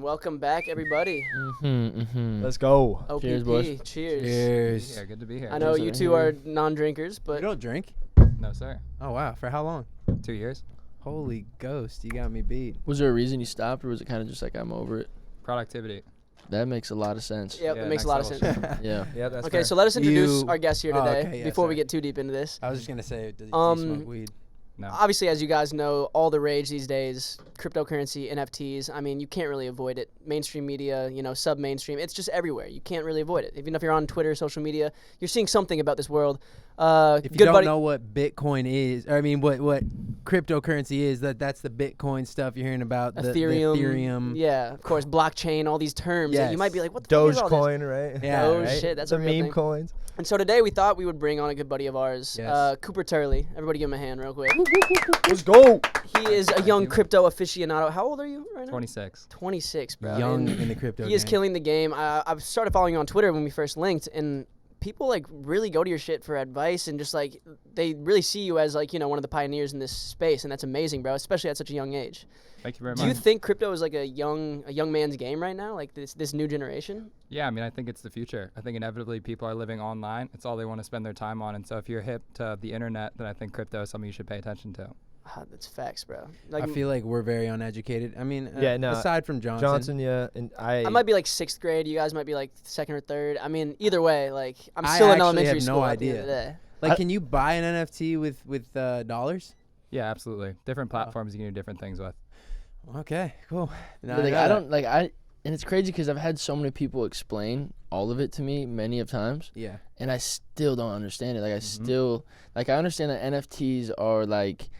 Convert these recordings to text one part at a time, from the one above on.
Welcome back, everybody. Let's go. OPP. Cheers, boys. Cheers. Cheers. Yeah, good to be here. I know Cheers you over two here. are non-drinkers, You but don't drink? No, sir. Oh, wow. For how long? 2 years. Holy ghost. You got me beat. Was there a reason you stopped, or was it kind of just like I'm over it? Productivity. That makes a lot of sense. yeah, Yeah, it makes a lot of next sense. level Yeah. Yeah, that's Okay, fair. so let us introduce You- our guest here Oh, today okay, yeah, before we sorry. get too deep into this. I was just going to say, do you smoke weed? No. Obviously, as you guys know, all the rage these days, cryptocurrency, NFTs, I mean, you can't really avoid it. Mainstream media, sub-mainstream, it's just everywhere. You can't really avoid it. Even if you're on Twitter, social media, you're seeing something about this world. If you don't know what Bitcoin is, or I mean, what cryptocurrency is, that's the Bitcoin stuff you're hearing about. The Ethereum. Yeah, of course, blockchain, all these terms that you might be like, what the fuck is all this? Dogecoin, right? Yeah, Doge, right? shit, that's the a real meme thing. coins. And so today we thought we would bring on a good buddy of ours, Yes. Cooper Turley. Everybody give him a hand real quick. Let's go. He is a young crypto aficionado. How old are you right now? 26. 26, bro. Young And in the crypto he is game. killing the game. I've started following you on Twitter when we first linked, and people like really go to your shit for advice, and just like they really see you as like one of the pioneers in this space, and that's amazing, bro. Especially at such a young age. Thank you very Do much. you think crypto is like a young man's game right now, like this new generation? Yeah, I mean, I think it's the future. I think inevitably people are living online. It's all they want to spend their time on. And so if you're hip to the internet, then I think crypto is something you should pay attention to. That's facts, bro. I feel like we're very uneducated. I mean, Yeah, no, aside from Johnson. Yeah, and I might be like 6th grade. You guys might be like 2nd or 3rd. I mean, either way, like I'm I still in actually elementary have no school at the end idea. of the day. Like, can you buy an NFT with dollars? Yeah, absolutely. Different platforms you can do different things with. Okay, cool. Now But, like, know I that. don't like and it's crazy because I've had so many people explain all of it to me many of times, Yeah. and I still don't understand it. Like I still I understand that NFTs are like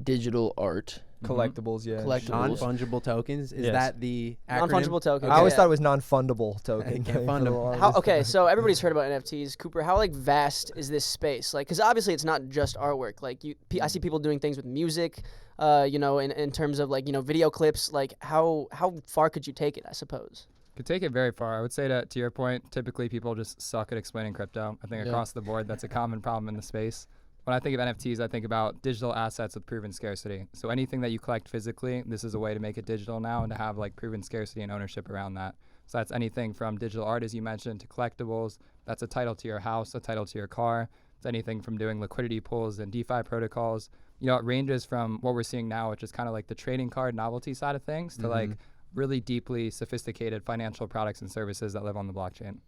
digital art. collectibles. Yeah. Collectibles. Non-fungible tokens. Is Yes. that the acronym? Non-fungible token. I always Yeah. thought it was non-fundable token. Can't fund 'em. Okay, so everybody's heard about NFTs. Cooper, how like vast is this space? Like, because obviously it's not just artwork. Like I see people doing things with music. In terms of like video clips. Like how far could you take it? I suppose. Could take it very far. I would say that, to your point, typically people just suck at explaining crypto. I think Yeah. across the board, that's a common problem in the space. When I think of NFTs, I think about digital assets with proven scarcity. So anything that you collect physically, this is a way to make it digital now and to have like proven scarcity and ownership around that. So that's anything from digital art, as you mentioned, to collectibles. That's a title to your house, a title to your car. It's anything from doing liquidity pools and DeFi protocols. It ranges from what we're seeing now, which is kind of like the trading card novelty side of things, to like really deeply sophisticated financial products and services that live on the blockchain.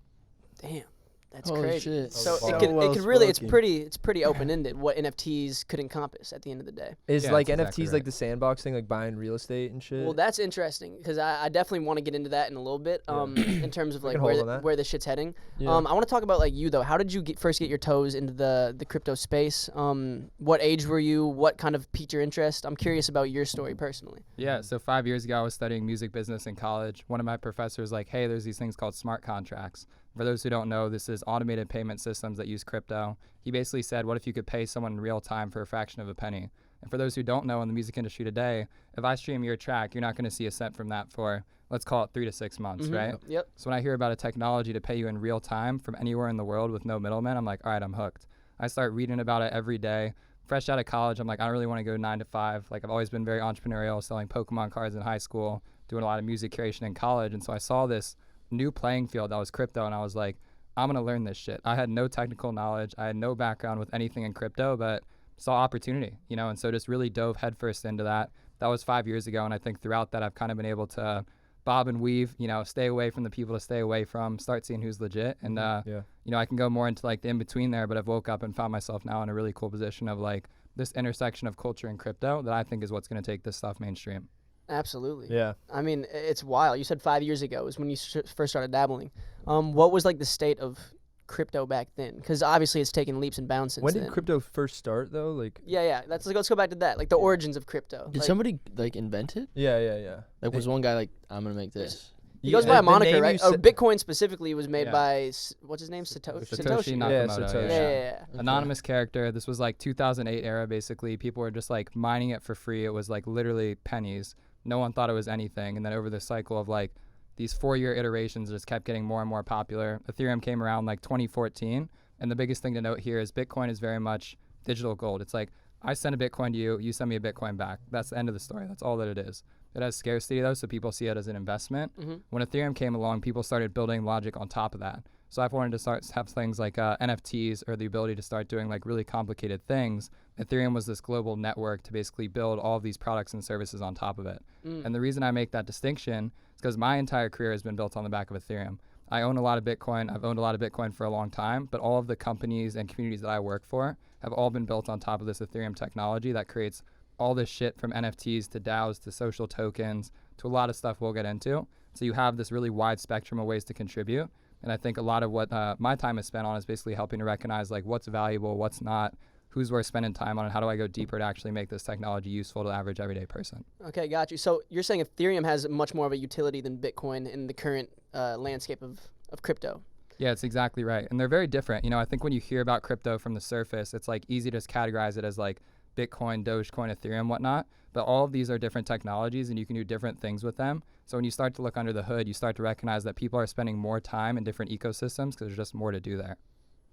Damn, that's Holy crazy. shit. So So it could well really it's spoken. pretty open ended what NFTs could encompass at the end of the day. Is Yeah, like that's NFTs exactly like right. the sandbox thing, like buying real estate and shit? Well, that's interesting because I definitely want to get into that in a little bit. In terms of We like can hold on that. where the shit's heading. Yeah. I want to talk about like you though. How did you first get your toes into the crypto space? What age were you? What kind of piqued your interest? I'm curious about your story personally. Yeah, so 5 years ago, I was studying music business in college. One of my professors was like, hey, there's these things called smart contracts. For those who don't know, this is automated payment systems that use crypto. He basically said, what if you could pay someone in real time for a fraction of a penny? And for those who don't know, in the music industry today, if I stream your track, you're not going to see a cent from that for, let's call it 3 to 6 months, right? Yep. So when I hear about a technology to pay you in real time from anywhere in the world with no middleman, I'm like, all right, I'm hooked. I start reading about it every day. Fresh out of college, I'm like, I don't really want to go 9 to 5. Like, I've always been very entrepreneurial, selling Pokemon cards in high school, doing a lot of music curation in college. And so I saw this new playing field that was crypto, and I was like, I'm going to learn this shit. I had no technical knowledge. I had no background with anything in crypto, but saw opportunity, and so just really dove headfirst into that. That was 5 years ago, and I think throughout that, I've kind of been able to bob and weave, stay away from the people to stay away from, start seeing who's legit. And, I can go more into like the in-between there, but I've woke up and found myself now in a really cool position of like this intersection of culture and crypto that I think is what's going to take this stuff mainstream. Absolutely. Yeah. I mean, it's wild. You said 5 years ago is when you first started dabbling. What was like the state of crypto back then? Because obviously it's taken leaps and bounds since When did then. crypto first start though? Like. Yeah. Let's go back to that. Like the origins of crypto. Did Like, somebody like invent it? Yeah. Like was one guy like I'm gonna make this? He goes by a moniker, right? Bitcoin specifically was made by what's his name? Satoshi. Nakamoto. Satoshi. Yeah. Anonymous character. This was like 2008 era, basically. People were just like mining it for free. It was like literally pennies. No one thought it was anything. And then over the cycle of like these 4-year iterations just kept getting more and more popular. Ethereum came around like 2014. And the biggest thing to note here is Bitcoin is very much digital gold. It's like I send a Bitcoin to you, you send me a Bitcoin back. That's the end of the story. That's all that it is. It has scarcity though, so people see it as an investment. When Ethereum came along, people started building logic on top of that. So I've wanted to have things like NFTs or the ability to start doing like really complicated things. Ethereum was this global network to basically build all of these products and services on top of it. And the reason I make that distinction is because my entire career has been built on the back of Ethereum. I own a lot of Bitcoin. I've owned a lot of Bitcoin for a long time, but all of the companies and communities that I work for have all been built on top of this Ethereum technology that creates all this shit from NFTs to DAOs to social tokens to a lot of stuff we'll get into. So you have this really wide spectrum of ways to contribute. And I think a lot of what my time is spent on is basically helping to recognize like what's valuable, what's not, who's worth spending time on, and how do I go deeper to actually make this technology useful to the average everyday person. Okay, got you. So you're saying Ethereum has much more of a utility than Bitcoin in the current landscape of crypto. Yeah, it's exactly right. And they're very different. You know, I think when you hear about crypto from the surface, it's like easy to just categorize it as like Bitcoin, Dogecoin, Ethereum, whatnot. But all of these are different technologies and you can do different things with them. So when you start to look under the hood, you start to recognize that people are spending more time in different ecosystems because there's just more to do there.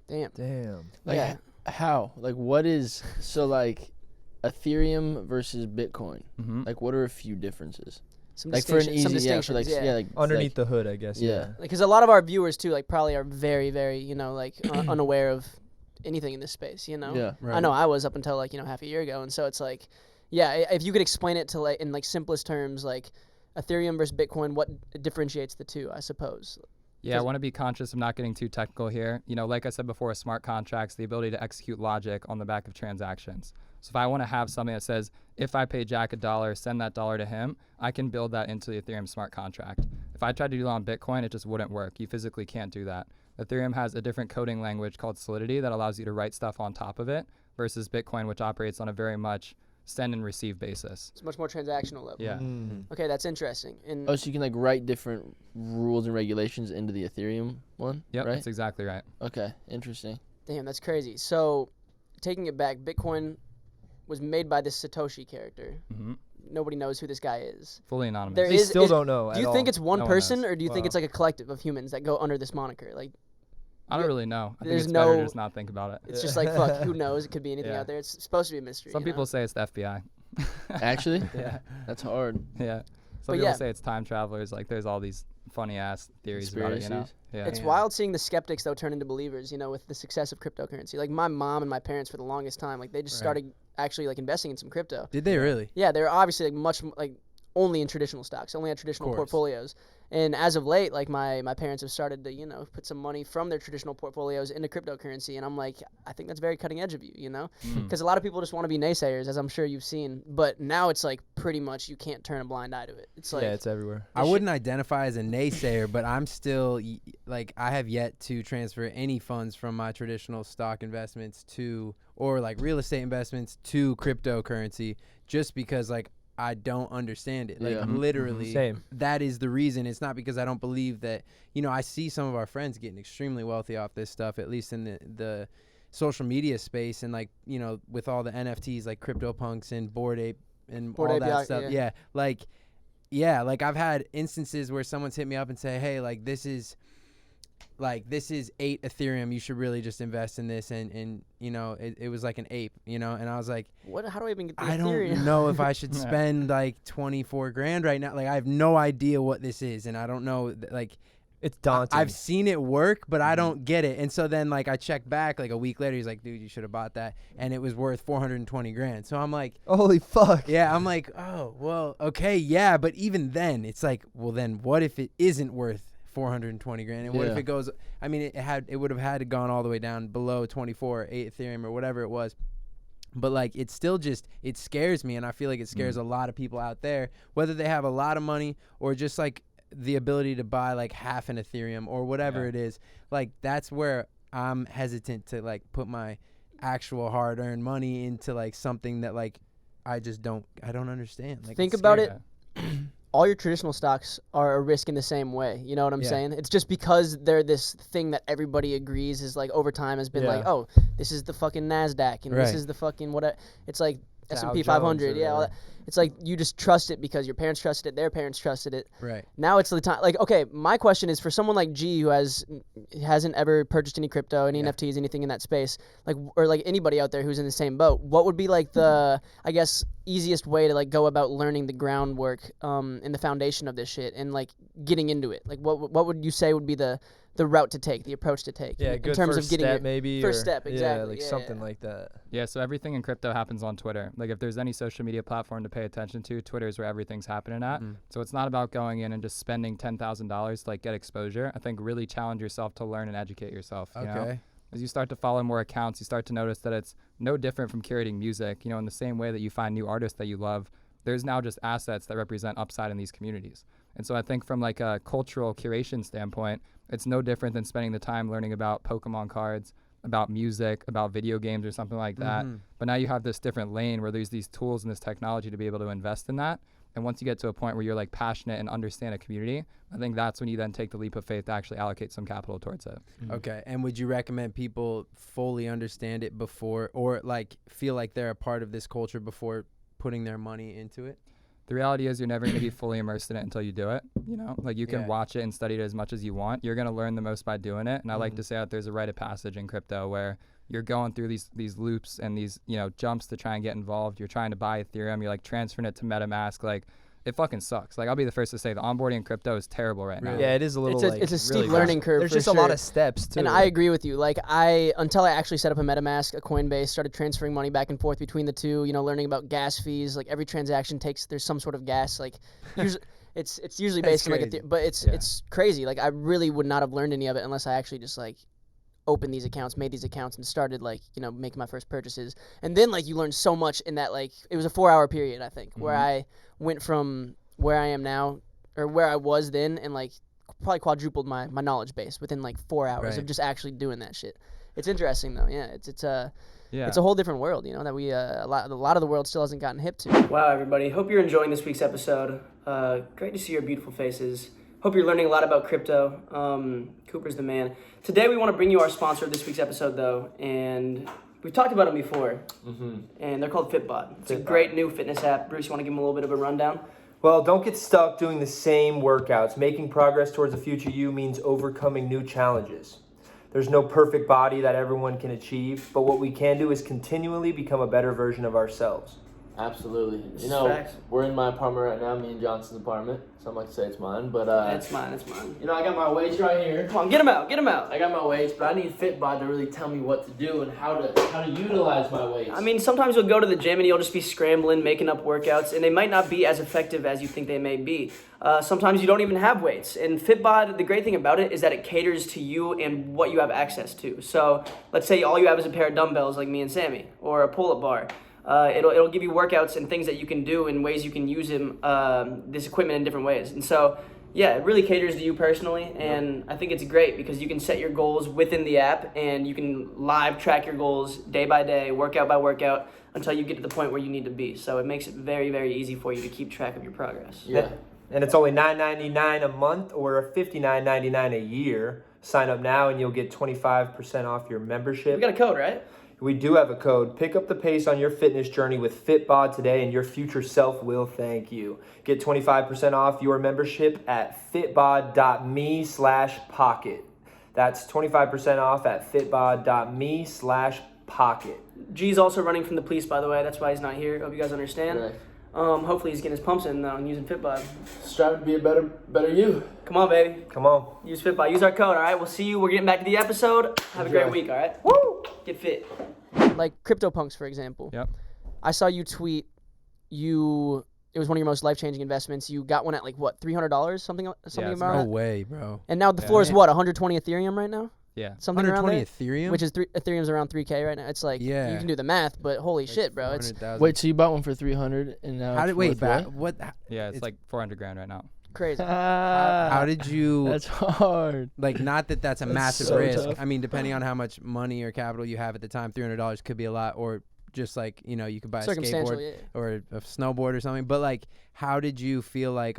Damn. Like how? Like what is so like Ethereum versus Bitcoin? Like what are a few differences? Some Like for an distinctions. easy Some distinctions, like Underneath the hood, I guess. Yeah. Because a lot of our viewers too, like probably are very, very, you know, like unaware of anything in this space, you know? Yeah. Right. I know I was up until like, you know, half a year ago. And so it's like, yeah, if you could explain it to like in like simplest terms, like Ethereum versus Bitcoin, what differentiates the two, I suppose. Yeah, I want to be conscious of not getting too technical here. You know, like I said before, smart contracts, the ability to execute logic on the back of transactions. So if I want to have something that says, if I pay Jack $1, send that dollar to him, I can build that into the Ethereum smart contract. If I tried to do that on Bitcoin, it just wouldn't work. You physically can't do that. Ethereum has a different coding language called Solidity that allows you to write stuff on top of it versus Bitcoin, which operates on a very much send and receive basis. It's much more transactional level. Yeah. Okay, that's interesting. And Oh, so you can like write different rules and regulations into the Ethereum one? Yep, right? that's exactly right. Okay, interesting. damn, that's crazy. So taking it back, Bitcoin was made by this Satoshi character. Nobody knows who this guy is. Fully anonymous. There They is- still is- don't know. Do you at think all. it's one No one person, knows. or do you think Wow. it's like a collective of humans that go under this moniker? Like, I don't really know. I think There's it's better no- to just not think about it. it's just like, fuck, who knows? It could be anything Yeah. out there. It's supposed to be a mystery. Some you know? people say it's the FBI. Actually? Yeah. That's hard. Yeah. But Some people yeah. say it's time travelers. Like there's all these funny ass theories about it, you know? Conspiracies. Yeah. It's wild seeing the skeptics though turn into believers, you know, with the success of cryptocurrency. Like my mom and my parents for the longest time, like they just Right. started actually like investing in some crypto. Did they really? Yeah, they're obviously like much like only in traditional stocks, only had traditional course. portfolios. And as of late, like my parents have started to, you know, put some money from their traditional portfolios into cryptocurrency. And I'm like, I think that's very cutting edge of you, you know? Because a lot of people just want to be naysayers, as I'm sure you've seen. But now it's like pretty much you can't turn a blind eye to it. It's like, Yeah, it's everywhere. I wouldn't identify as a naysayer, but I'm still like I have yet to transfer any funds from my traditional stock investments to or like real estate investments to cryptocurrency just because like I don't understand it. Like Yeah. literally Same. that is the reason. It's not because I don't believe that, you know, I see some of our friends getting extremely wealthy off this stuff, at least in the social media space and like, you know, with all the NFTs like CryptoPunks and Bored Ape and Bored all Ape, that yeah, stuff. yeah. Like I've had instances where someone's hit me up and say, hey, like this is 8 Ethereum. You should really just invest in this. And you know, it was like an ape, you know, and I was like, what? How do I even get the I Ethereum? don't know if I should spend like 24 grand right now. Like I have no idea what this is. And I don't know, like It's daunting. I've seen it work, but I don't get it. And so then like I check back like a week later, he's like, dude, you should have bought that. And it was worth 420 grand. So I'm like, Holy fuck. yeah, I'm like, oh, well, okay, yeah. But even then it's like, well, then what if it isn't worth 420 grand? And what if Yeah. it goes, I mean, it would have had to gone all the way down below 24, 8 Ethereum or whatever it was. But like, it's still just, it scares me. And I feel like it scares a lot of people out there, whether they have a lot of money or just like the ability to buy like half an Ethereum or whatever it is. Like, that's where I'm hesitant to like put my actual hard earned money into like something that like, I don't understand. Like, Think it's about scary. it. All your traditional stocks are a risk in the same way. You know what I'm Yeah. saying? It's just because they're this thing that everybody agrees is like over time has been like, Yeah. oh, this is the fucking NASDAQ and Right. this is the fucking whatever. It's like S&P Dow 500, Jones or yeah, all that. whatever. It's like you just trust it because your parents trusted it, their parents trusted it. Right. Now it's the time. Like, okay, my question is for someone like G who hasn't ever purchased any crypto, any NFTs, anything in that space, like, or like anybody out there who's in the same boat. What would be like the, I guess, easiest way to like go about learning the groundwork, and the foundation of this shit, and like getting into it? Like, what would you say would be the route to take, the approach to take, Yeah, in good terms first of getting step your maybe. first or- step? Exactly. Yeah, like yeah, something yeah. like that. Yeah, so everything in crypto happens on Twitter. Like if there's any social media platform to pay attention to, Twitter is where everything's happening at. So it's not about going in and just spending $10,000 to like get exposure. I think really challenge yourself to learn and educate yourself. You know? Okay. As you start to follow more accounts, you start to notice that it's no different from curating music. You know, in the same way that you find new artists that you love, there's now just assets that represent upside in these communities. And so I think from like a cultural curation standpoint, it's no different than spending the time learning about Pokemon cards, about music, about video games or something like that. But now you have this different lane where there's these tools and this technology to be able to invest in that. And once you get to a point where you're like passionate and understand a community, I think that's when you then take the leap of faith to actually allocate some capital towards it. Okay. And would you recommend people fully understand it before, or like feel like they're a part of this culture before putting their money into it? The reality is you're never going to be fully immersed in it until you do it. You know, like you can Yeah. watch it and study it as much as you want. You're going to learn the most by doing it. And I like to say that there's a rite of passage in crypto where you're going through these loops and these, you know, jumps to try and get involved. You're trying to buy Ethereum. You're like transferring it to MetaMask. Like it fucking sucks. Like I'll be the first to say the onboarding in crypto is terrible right now. Yeah, it is a little. It's a steep really learning rough. curve. There's for just sure. a lot of steps too. And I agree with you. Like until I actually set up a MetaMask, a Coinbase, started transferring money back and forth between the two, you know, learning about gas fees. Like every transaction there's some sort of gas. Like usually, it's usually based on like, but it's crazy. Like I really would not have learned any of it unless I actually just like opened these accounts, made these accounts, and started like, you know, making my first purchases. And then like you learn so much in that, like it was a 4-hour period, I think, where I went from where I am now, or where I was then, and like probably quadrupled my knowledge base within like 4 hours of just actually doing that shit. It's interesting though. Yeah, it's a whole different world, you know, that we a lot of the world still hasn't gotten hip to. Wow, everybody, hope you're enjoying this week's episode. Great to see your beautiful faces. Hope you're learning a lot about crypto. Cooper's the man. Today we want to bring you our sponsor of this week's episode though, and we've talked about them before, and they're called Fitbod. It's a great new fitness app. Bruce, you want to give them a little bit of a rundown? Well, don't get stuck doing the same workouts. Making progress towards the future you means overcoming new challenges. There's no perfect body that everyone can achieve, but what we can do is continually become a better version of ourselves. Absolutely. This You is know, facts. we're in my apartment right now, me and Johnson's apartment. Some like to say it's mine, but It's mine. you know, I got my weights right here. Come on, get them out. I got my weights, but I need Fitbod to really tell me what to do and how to utilize my weights. I mean, sometimes you'll go to the gym and you'll just be scrambling, making up workouts, and they might not be as effective as you think they may be. Sometimes you don't even have weights. And Fitbod, the great thing about it is that it caters to you and what you have access to. So let's say all you have is a pair of dumbbells like me and Sammy, or a pull-up bar. It'll give you workouts and things that you can do and ways you can use this equipment in different ways. And so, yeah, it really caters to you personally, and I think it's great because you can set your goals within the app, and you can live track your goals day by day, workout by workout, until you get to the point where you need to be. So it makes it very, very easy for you to keep track of your progress. Yeah. And it's only $9.99 a month or $59.99 a year. Sign up now and you'll get 25% off your membership. We got a code, right? We do have a code. Pick up the pace on your fitness journey with Fitbod today, and your future self will thank you. Get 25% off your membership at fitbod.me/pocket. That's 25% off at fitbod.me/pocket. G's also running from the police, by the way. That's why he's not here. Hope you guys understand. Right. Hopefully he's getting his pumps in, though, and using Fitbod. Strive to be a better you. Come on, baby. Come on. Use Fitbod. Use our code, all right? We'll see you. We're getting back to the episode. Have a great Enjoy. week, all right? Woo! Get fit. Like CryptoPunks, for example. Yep. I saw you tweet it was one of your most life-changing investments. You got one at like what, $300, something it's around No that? way, bro. And now the floor is what, 120 Ethereum right now? Yeah. Something around 120 there? Ethereum? Which is Ethereum's around 3K right now. It's like, you Yeah. can do the math, but holy shit, bro. It's 400,000. Wait, so you bought one for 300 and now How it's did wait worth back? what? What? Yeah, it's like 400 grand right now. crazy. How did you That's hard. like? Not that that's a massive so risk. tough. I mean, depending on how much money or capital you have at the time, $300 could be a lot, or just like, you know, you could buy a Circumstantial, skateboard yeah. or a snowboard or something. But like, how did you feel like,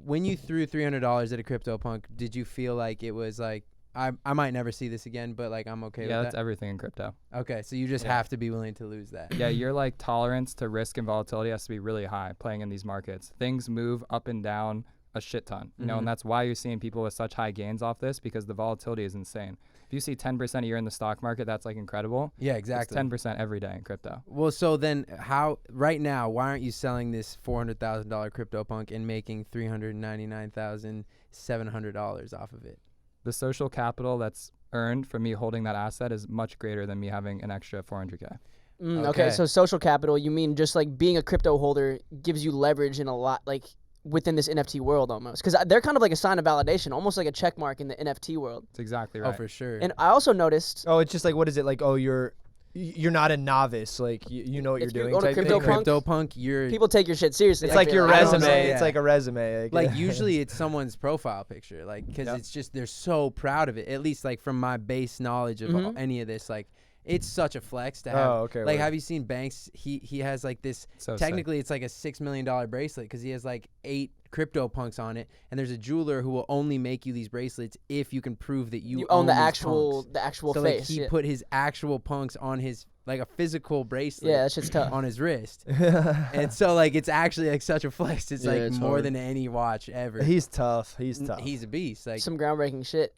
when you threw $300 at a CryptoPunk, did you feel like it was like I might never see this again, but like I'm okay Yeah, with that's that. everything in crypto. Okay, so you just have to be willing to lose that. Yeah, your like tolerance to risk and volatility has to be really high playing in these markets. Things move up and down a shit ton, you know, and that's why you're seeing people with such high gains off this, because the volatility is insane. If you see 10% a year in the stock market, that's like incredible. Yeah, exactly. It's 10% every day in crypto. Well, so then how right now, why aren't you selling this $400,000 CryptoPunk and making $399,700 off of it? The social capital that's earned from me holding that asset is much greater than me having an extra 400K. Okay, so social capital, you mean just like being a crypto holder gives you leverage in a lot, like within this NFT world almost, because they're kind of like a sign of validation, almost like a check mark in the NFT world. That's exactly right. Oh, for sure. And I also noticed, Oh, it's just like, what is it like? Oh, you're not a novice. Like you know what If you're you doing. own a type crypto thing. CryptoPunk, you're people take your shit seriously. It's I like feel your I don't resume. know, It's yeah. like a resume. like usually it's someone's profile picture, like because Yep. it's just they're so proud of it. At least like from my base knowledge of any of this, like it's such a flex to have. Oh, okay. Like, word. have you seen Banks? He has like this. So Technically, it's like a $6 million bracelet because he has like 8 CryptoPunks on it, and there's a jeweler who will only make you these bracelets if you can prove that you own the these actual punks. so So face. like he yeah. put his actual punks on his like a physical bracelet. Yeah, that shit's tough. On his wrist, and so like it's actually like such a flex. It's Yeah, like it's more hard. than any watch ever. He's tough. He's tough. He's a beast. Like Some groundbreaking shit.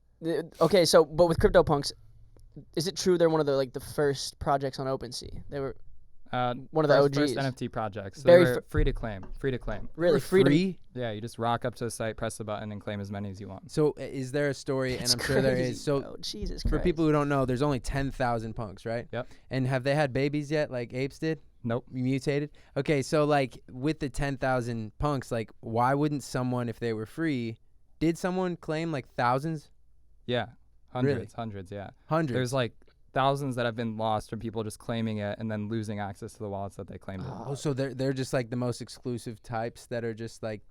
Okay, so but with CryptoPunks, is it true they're one of the like the first projects on OpenSea? They were one of the first OGs. NFT projects. So Very they were free to claim. Really free. To, Yeah, you just rock up to the site, press the button, and claim as many as you want. So is there a story, That's and I'm sure there crazy, is. So bro. Jesus for Christ. people who don't know, there's only 10,000 punks, right? Yep. And have they had babies yet, like apes did? Nope. Mutated? Okay, so like with the 10,000 punks, like why wouldn't someone, if they were free, did someone claim like thousands? Yeah, hundreds, yeah. Hundreds? There's like thousands that have been lost from people just claiming it and then losing access to the wallets that they claimed it. Oh, so they're just like the most exclusive types that are just like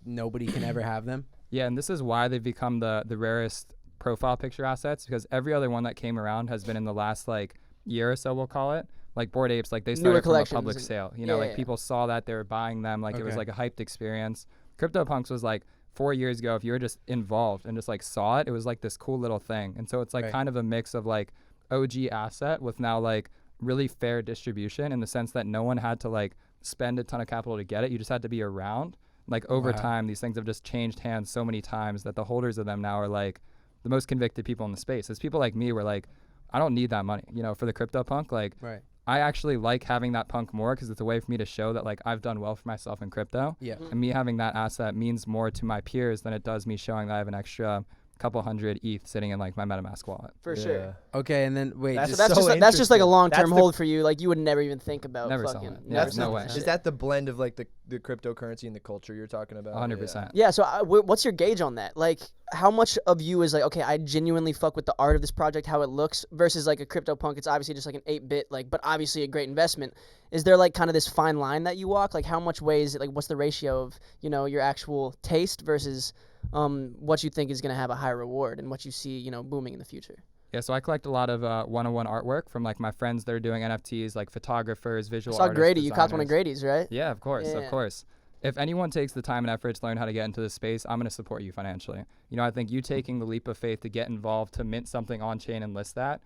nobody can ever have them? Yeah, and this is why they've become the rarest profile picture assets, because every other one that came around has been in the last like year or so, we'll call it. Like Bored Apes, like they started from a collections public and- sale. You know, yeah, like yeah. people saw that, they were buying them, like it was Okay. like a hyped experience. CryptoPunks was like 4 years ago, if you were just involved and just like saw it, it was like this cool little thing. And so it's like Right. kind of a mix of like OG asset with now like really fair distribution, in the sense that no one had to like spend a ton of capital to get it. You just had to be around. Like over Wow. time, these things have just changed hands so many times that the holders of them now are like the most convicted people in the space. It's people like me where like, I don't need that money, you know, for the CryptoPunk. Like Right. I actually like having that punk more because it's a way for me to show that like I've done well for myself in crypto. Yeah. And me having that asset means more to my peers than it does me showing that I have an extra couple hundred ETH sitting in like my MetaMask wallet. For sure. Okay, and then wait, That's So just, that's just like a interesting. long term That's the- hold for you. Like you would never even think about Never fucking. saw it. never That's no saw way. that Is shit. that the blend of like the cryptocurrency and the culture you're talking about? 100%. Yeah. So what's your gauge on that? Like, how much of you is like, okay, I genuinely fuck with the art of this project, how it looks, versus like a CryptoPunk. It's obviously just like an 8-bit, like, but obviously a great investment. Is there like kind of this fine line that you walk? Like, how much way is it? Like, what's the ratio of your actual taste versus what you think is gonna have a high reward and what you see booming in the future? Yeah, so I collect a lot of one-on-one artwork from like my friends that are doing NFTs, like photographers, I visual saw artists, Grady. You copped one of designers. Grady's, right? Yeah, of course, Yeah. of course. If anyone takes the time and effort to learn how to get into this space, I'm going to support you financially. You know, I think you taking the leap of faith to get involved, to mint something on chain and list that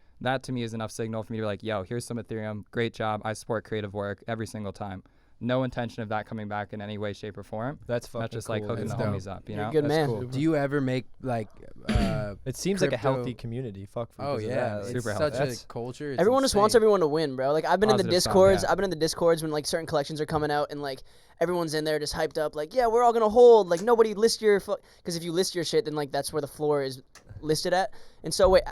to me is enough signal for me to be like, yo, here's some Ethereum, great job. I support creative work every single time. No intention of that coming back in any way, shape, or form. That's fucking That's just cool. like hooking That's the dope. homies up, you You're know? a good That's man. cool. do you ever make like It seems like a crypto- healthy community. Fuck. Oh because of yeah, that. it's Super such healthy. a That's- culture. It's Everyone just wants insane. everyone to win, bro. Like I've been in the Positive sum, discords. yeah. I've been in the discords when like certain collections are coming out and like everyone's in there just hyped up. Like, yeah, we're all gonna hold. Like nobody list your because if you list your shit, then like that's where the floor is listed at. And so wait,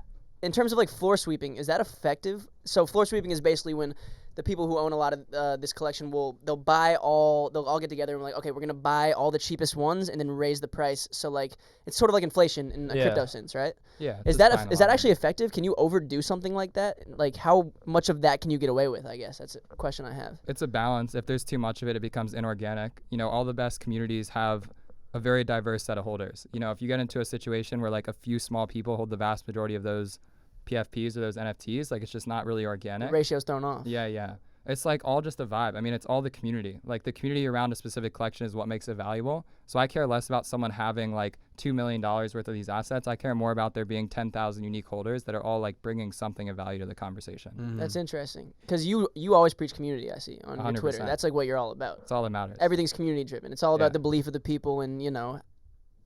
in terms of like floor sweeping, is that effective? So floor sweeping is basically when the people who own a lot of this collection they'll all get together and like, okay, we're gonna buy all the cheapest ones and then raise the price. So like it's sort of like inflation in a Yeah. crypto sense, right? Yeah. Is just that buying a is lot that of actually it. effective? Can you overdo something like that? Like how much of that can you get away with? I guess that's a question I have. It's a balance. If there's too much of it, it becomes inorganic. You know, all the best communities have a very diverse set of holders. You know, if you get into a situation where like a few small people hold the vast majority of those PFPs or those NFTs, like it's just not really The organic. ratio's thrown off. Yeah, yeah. It's like all just a vibe. I mean, it's all the community. Like the community around a specific collection is what makes it valuable. So I care less about someone having like $2 million worth of these assets. I care more about there being 10,000 unique holders that are all like bringing something of value to the conversation. That's interesting. Because you always preach community, I see, on your Twitter. 100%. That's like what you're all about. It's all that matters. Everything's community driven. It's all about the belief of the people and, you know,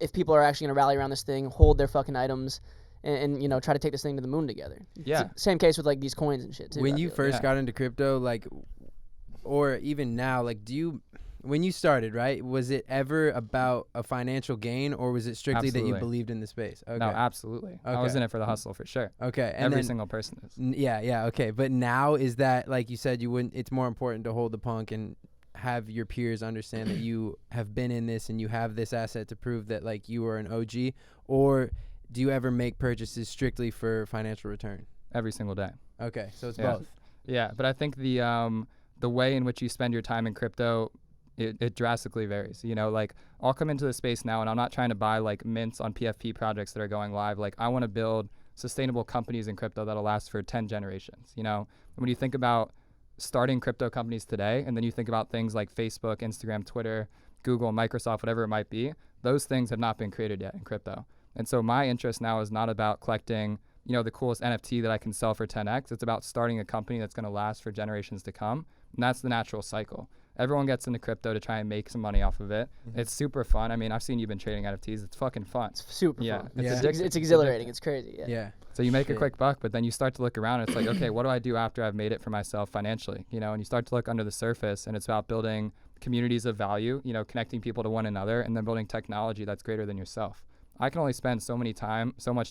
if people are actually going to rally around this thing, hold their fucking items, and you know, try to take this thing to the moon together. Yeah. Same case with like these coins and shit too. When you first got into crypto, like, or even now, like, when you started, right, was it ever about a financial gain, or was it strictly that you believed in the space? Okay. No, absolutely. I was in it for the hustle for sure. Okay. And every single person is. Yeah, okay. But now is that, like you said, it's more important to hold the punk and have your peers understand that you have been in this and you have this asset to prove that, like, you are an OG, or do you ever make purchases strictly for financial return? Every single day. Okay, so it's both. Yeah, but I think the way in which you spend your time in crypto, it drastically varies. You know, like I'll come into the space now and I'm not trying to buy like mints on PFP projects that are going live. Like I want to build sustainable companies in crypto that'll last for 10 generations. You know, when you think about starting crypto companies today, and then you think about things like Facebook, Instagram, Twitter, Google, Microsoft, whatever it might be, those things have not been created yet in crypto. And so my interest now is not about collecting, you know, the coolest NFT that I can sell for 10x. It's about starting a company that's going to last for generations to come. And that's the natural cycle. Everyone gets into crypto to try and make some money off of it. It's super fun. I mean, I've seen you've been trading NFTs. It's fucking fun. It's super fun. It's exhilarating. It's crazy. Yeah. So you make a quick buck, but then you start to look around and it's like, okay, what do I do after I've made it for myself financially? You know, and you start to look under the surface, and it's about building communities of value, you know, connecting people to one another, and then building technology that's greater than yourself. I can only spend so much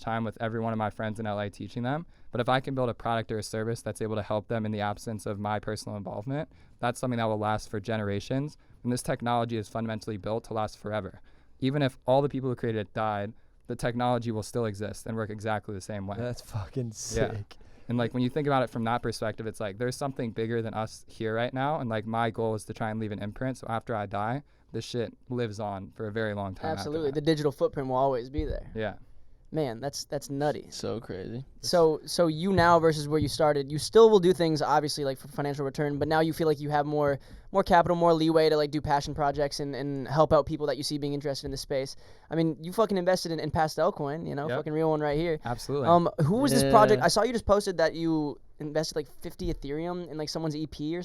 time with every one of my friends in LA teaching them. But if I can build a product or a service that's able to help them in the absence of my personal involvement, that's something that will last for generations. And this technology is fundamentally built to last forever. Even if all the people who created it died, the technology will still exist and work exactly the same way. That's fucking sick. Yeah. And like when you think about it from that perspective, it's like there's something bigger than us here right now. And like my goal is to try and leave an imprint. So after I die, this shit lives on for a very long time. Absolutely. The digital footprint will always be there. Yeah. Man, that's nutty. So crazy. So you now versus where you started, you still will do things obviously like for financial return, but now you feel like you have more capital, more leeway to like do passion projects and help out people that you see being interested in this space. I mean, you fucking invested in Pastel Coin, you know, fucking real one right here. Absolutely. Who was this project? I saw you just posted that you invested like 50 Ethereum in like someone's EP or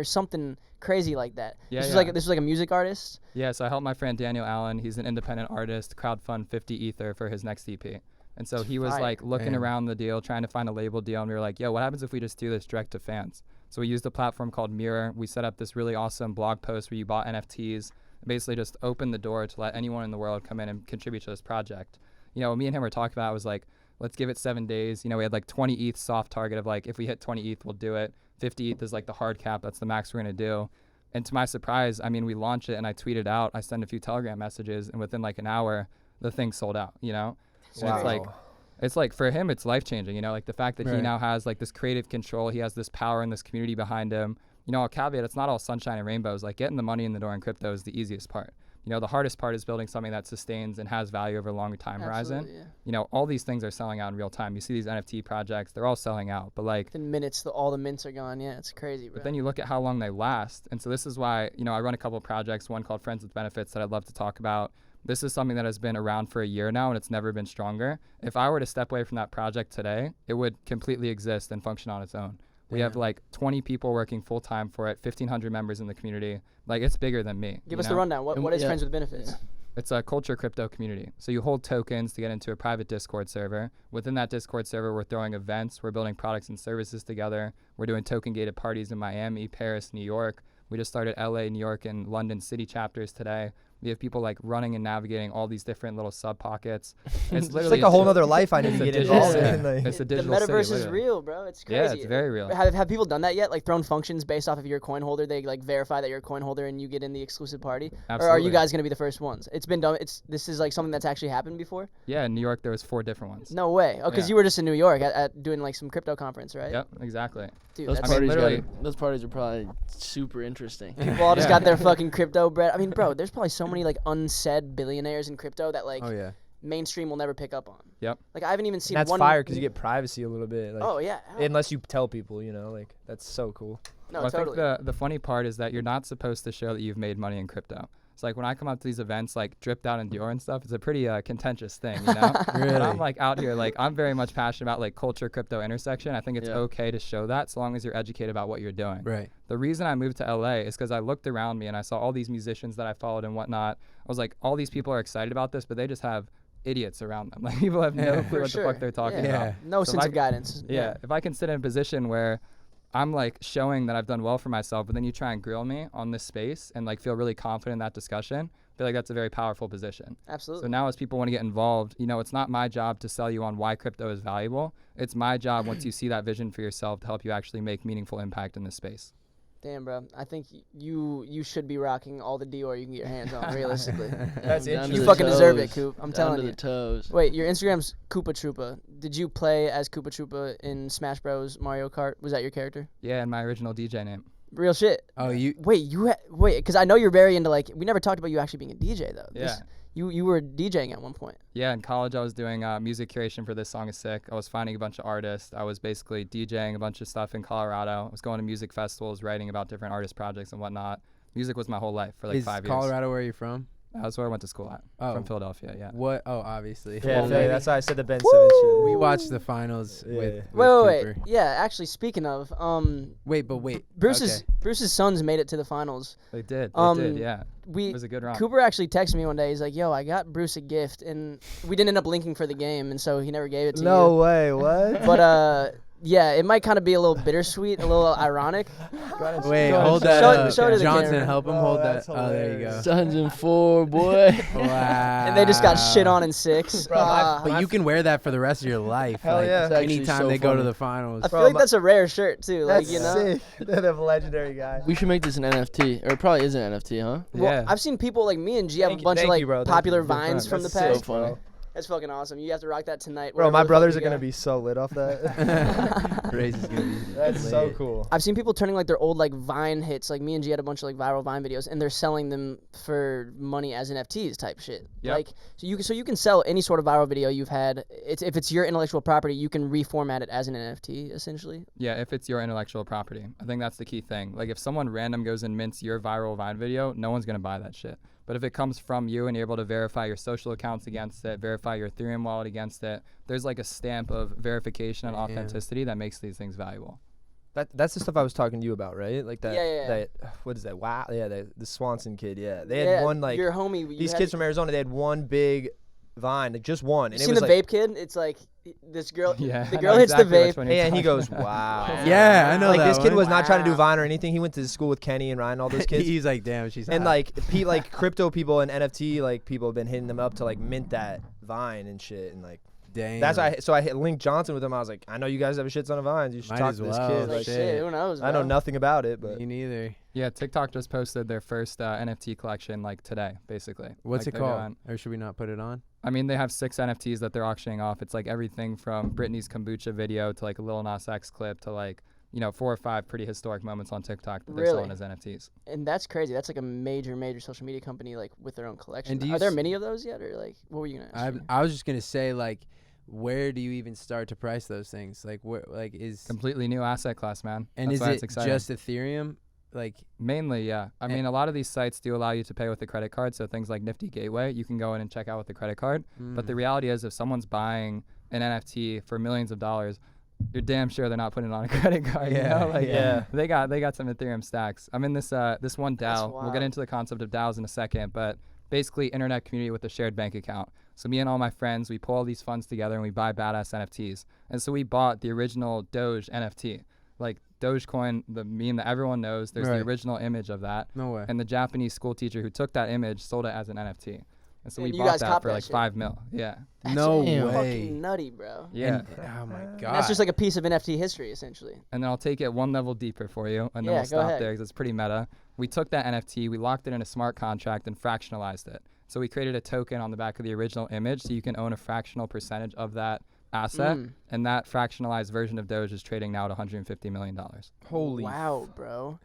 something crazy like that. Yeah, this was like a music artist. Yeah, so I helped my friend Daniel Allen. He's an independent artist, crowdfund 50 Ether for his next EP. And so he was like looking around the deal, trying to find a label deal. And we were like, yo, what happens if we just do this direct to fans? So we used a platform called Mirror. We set up this really awesome blog post where you bought NFTs, basically just opened the door to let anyone in the world come in and contribute to this project. You know, what me and him were talking about was like, let's give it 7 days. You know, we had like 20 ETH soft target of like, if we hit 20 ETH, we'll do it. 50 ETH is like the hard cap. That's the max we're going to do. And to my surprise, I mean, we launched it and I tweeted out, I sent a few Telegram messages, and within like an hour, the thing sold out, you know? Wow. And it's like for him, it's life-changing, you know, like the fact that he now has like this creative control, he has this power and this community behind him. You know, I'll caveat, it's not all sunshine and rainbows. Like getting the money in the door in crypto is the easiest part. You know, the hardest part is building something that sustains and has value over a longer time horizon. Yeah. You know, all these things are selling out in real time. You see these NFT projects, they're all selling out, but like in minutes, all the mints are gone. Yeah, it's crazy, bro. But then you look at how long they last. And so this is why, you know, I run a couple of projects, one called Friends with Benefits that I'd love to talk about. This is something that has been around for a year now, and it's never been stronger. If I were to step away from that project today, it would completely exist and function on its own. We have like 20 people working full time for it, 1,500 members in the community. Like it's bigger than me. Give us the rundown. What is Friends with Benefits? Yeah. It's a culture crypto community. So you hold tokens to get into a private Discord server. Within that Discord server, we're throwing events. We're building products and services together. We're doing token gated parties in Miami, Paris, New York. We just started LA, New York, and London city chapters today. We have people like running and navigating all these different little sub pockets. It's literally like a whole other life I need to get involved in. Like, it's a The digital metaverse city, is real, bro. It's crazy. Yeah, it's very real. Have people done that yet? Like thrown functions based off of your coin holder? They like verify that you're a coin holder and you get in the exclusive party? Absolutely. Or are you guys gonna be the first ones? It's been done. This is like something that's actually happened before. Yeah, in New York there was 4 different ones. No way. Oh, because Yeah. you were just in New York at doing like some crypto conference, right? Yep, exactly. Dude, Those that's I mean, those parties are probably super interesting. people all just got their fucking crypto bread. I mean, bro, there's probably so many like unsaid billionaires in crypto that like Oh yeah. mainstream will never pick up on. Yep. Like I haven't even seen That's one. fire because you get privacy a little bit. Like, Oh yeah. unless you tell people, like that's so cool. No, Well, totally. I think the funny part is that you're not supposed to show that you've made money in crypto. It's like when I come up to these events like Dripped Out and Dior and stuff, it's a pretty contentious thing, you know? Really? But I'm like out here, like I'm very much passionate about like culture, crypto intersection. I think it's Yeah. okay to show that so long as you're educated about what you're doing. Right. The reason I moved to LA is because I looked around me and I saw all these musicians that I followed and whatnot. I was like, all these people are excited about this, but they just have idiots around them. Like people have no clue For what sure. the fuck they're talking Yeah. about. No So sense if of I- guidance. Yeah, if I can sit in a position where I'm like showing that I've done well for myself, but then you try and grill me on this space and like feel really confident in that discussion, I feel like that's a very powerful position. Absolutely. So now as people want to get involved, it's not my job to sell you on why crypto is valuable. It's my job once you see that vision for yourself to help you actually make meaningful impact in this space. Damn, bro. I think you should be rocking all the Dior you can get your hands on. Realistically, That's Down to you the fucking deserve it, toes. Coop. I'm Down telling to you. the toes. Wait, your Instagram's Koopa Troopa. Did you play as Koopa Troopa in Smash Bros. Mario Kart? Was that your character? Yeah, and my original DJ name. Real shit. Oh, you. Wait, because I know you're very into like. We never talked about you actually being a DJ though. Yeah. You were DJing at one point. Yeah, in college I was doing music curation for This Song Is Sick. I was finding a bunch of artists. I was basically DJing a bunch of stuff in Colorado. I was going to music festivals, writing about different artist projects and whatnot. Music was my whole life for like Is 5 years. Colorado where you're from? That's where I went to school at. Oh. From Philadelphia, yeah. What? Oh, obviously. Yeah, Well, Philly, maybe. that's why I said the Ben Simmons shit. We watched the finals Yeah. with Wait. Cooper. Yeah, actually, speaking of, Wait, okay. Bruce's sons made it to the finals. They did, yeah. We It was a good run. Cooper actually texted me one day. He's like, "Yo, I got Bruce a gift," and we didn't end up linking for the game, and so he never gave it to you. No way, what? But yeah, it might kind of be a little bittersweet, a little ironic. Wait, Go hold ahead. that. Show it to the Johnson, camera. help him Oh, hold that. that's Oh, there you go. hilarious. Sons and 4, boy. Wow. And they just got shit on in 6. Bro, But you can wear that for the rest of your life. Hell like, yeah. It's actually Anytime so they go to funny. the finals. I feel Bro, like that's a rare shirt too. That's Like sick. That a legendary guy. We should make this an NFT, or it probably is an NFT, huh? Well, Yeah. I've seen people like me and G have Thank a you- bunch of thank like you, bro. Thank popular you. vines from the That's past. sick, bro. That's fucking awesome. You have to rock that tonight. Bro, wherever my the fuck brothers you are gonna go. be so lit off that. Race is gonna be That's so lit. cool. I've seen people turning like their old like Vine hits. Like me and G had a bunch of like viral Vine videos, and they're selling them for money as NFTs type shit. Yep. Like so you can sell any sort of viral video you've had. If it's your intellectual property, you can reformat it as an NFT essentially. Yeah, if it's your intellectual property. I think that's the key thing. Like if someone random goes and mints your viral Vine video, no one's going to buy that shit. But if it comes from you and you're able to verify your social accounts against it, verify your Ethereum wallet against it, there's like a stamp of verification and authenticity that makes these things valuable. That's the stuff I was talking to you about, right? Like that. Yeah. That what is that? Wow. Yeah, the Swanson kid. Yeah, they Yeah, had one like your homie. you these had- kids from Arizona. They had one big Vine, like just one, You and it seen was the like, vape kid? It's like this girl. Yeah, The I girl know hits exactly the which vape. one you're and he talking goes, about. wow. Yeah, I know Like that this kid one. was not trying to do Wow. Vine or anything. He went to school with Kenny and Ryan, all those kids. He's like, damn, she's And hot. like crypto people and NFT like people have been hitting them up to like mint that Vine and shit, and like damn. that's why. So I hit linked Johnson with him. I was like, I know you guys have a shit ton of Vines. You should Might talk as to this well. kid. Like Like, shit, who knows? I know bro? nothing about it, but Me neither. Yeah, TikTok just posted their first NFT collection like today, basically. What's Like, it they're called? doing- Or should we not put it on? I mean, they have 6 NFTs that they're auctioning off. It's like everything from Britney's kombucha video to like a Lil Nas X clip to like 4 or 5 pretty historic moments on TikTok that they're selling as NFTs. And that's crazy. That's like a major social media company like with their own collection. And do you Are there s- many of those yet, or like what were you gonna ask? me? I was just gonna say, like, where do you even start to price those things? Like, where, like, is Completely new asset class, man. and That's is why it it's exciting. just Ethereum? Like, Mainly, yeah. I And- mean, a lot of these sites do allow you to pay with a credit card. So things like Nifty Gateway, you can go in and check out with a credit card. But the reality is, if someone's buying an NFT for millions of dollars, you're damn sure they're not putting it on a credit card. Yeah, You know? Like, yeah. They got some Ethereum stacks. I'm in this one That's DAO. We'll get wild. into the concept of DAOs in a second, but basically internet community with a shared bank account. So me and all my friends, we pull all these funds together and we buy badass NFTs. And so we bought the original Doge NFT. Like Dogecoin, the meme that everyone knows, there's Right. the original image of that. no way. And the Japanese school teacher who took that image sold it as an NFT. And so And we you bought guys that copped for that like shit? 5 mil. Yeah. No Damn. way. Fucking nutty, bro. Yeah. And- oh my god. And that's just like a piece of NFT history, essentially. And then I'll take it one level deeper for you, and then Yeah, we'll go stop ahead. there because it's pretty meta. We took that NFT, we locked it in a smart contract, and fractionalized it. So we created a token on the back of the original image, so you can own a fractional percentage of that asset, and that fractionalized version of Doge is trading now at $150 million. holy. Wow, bro.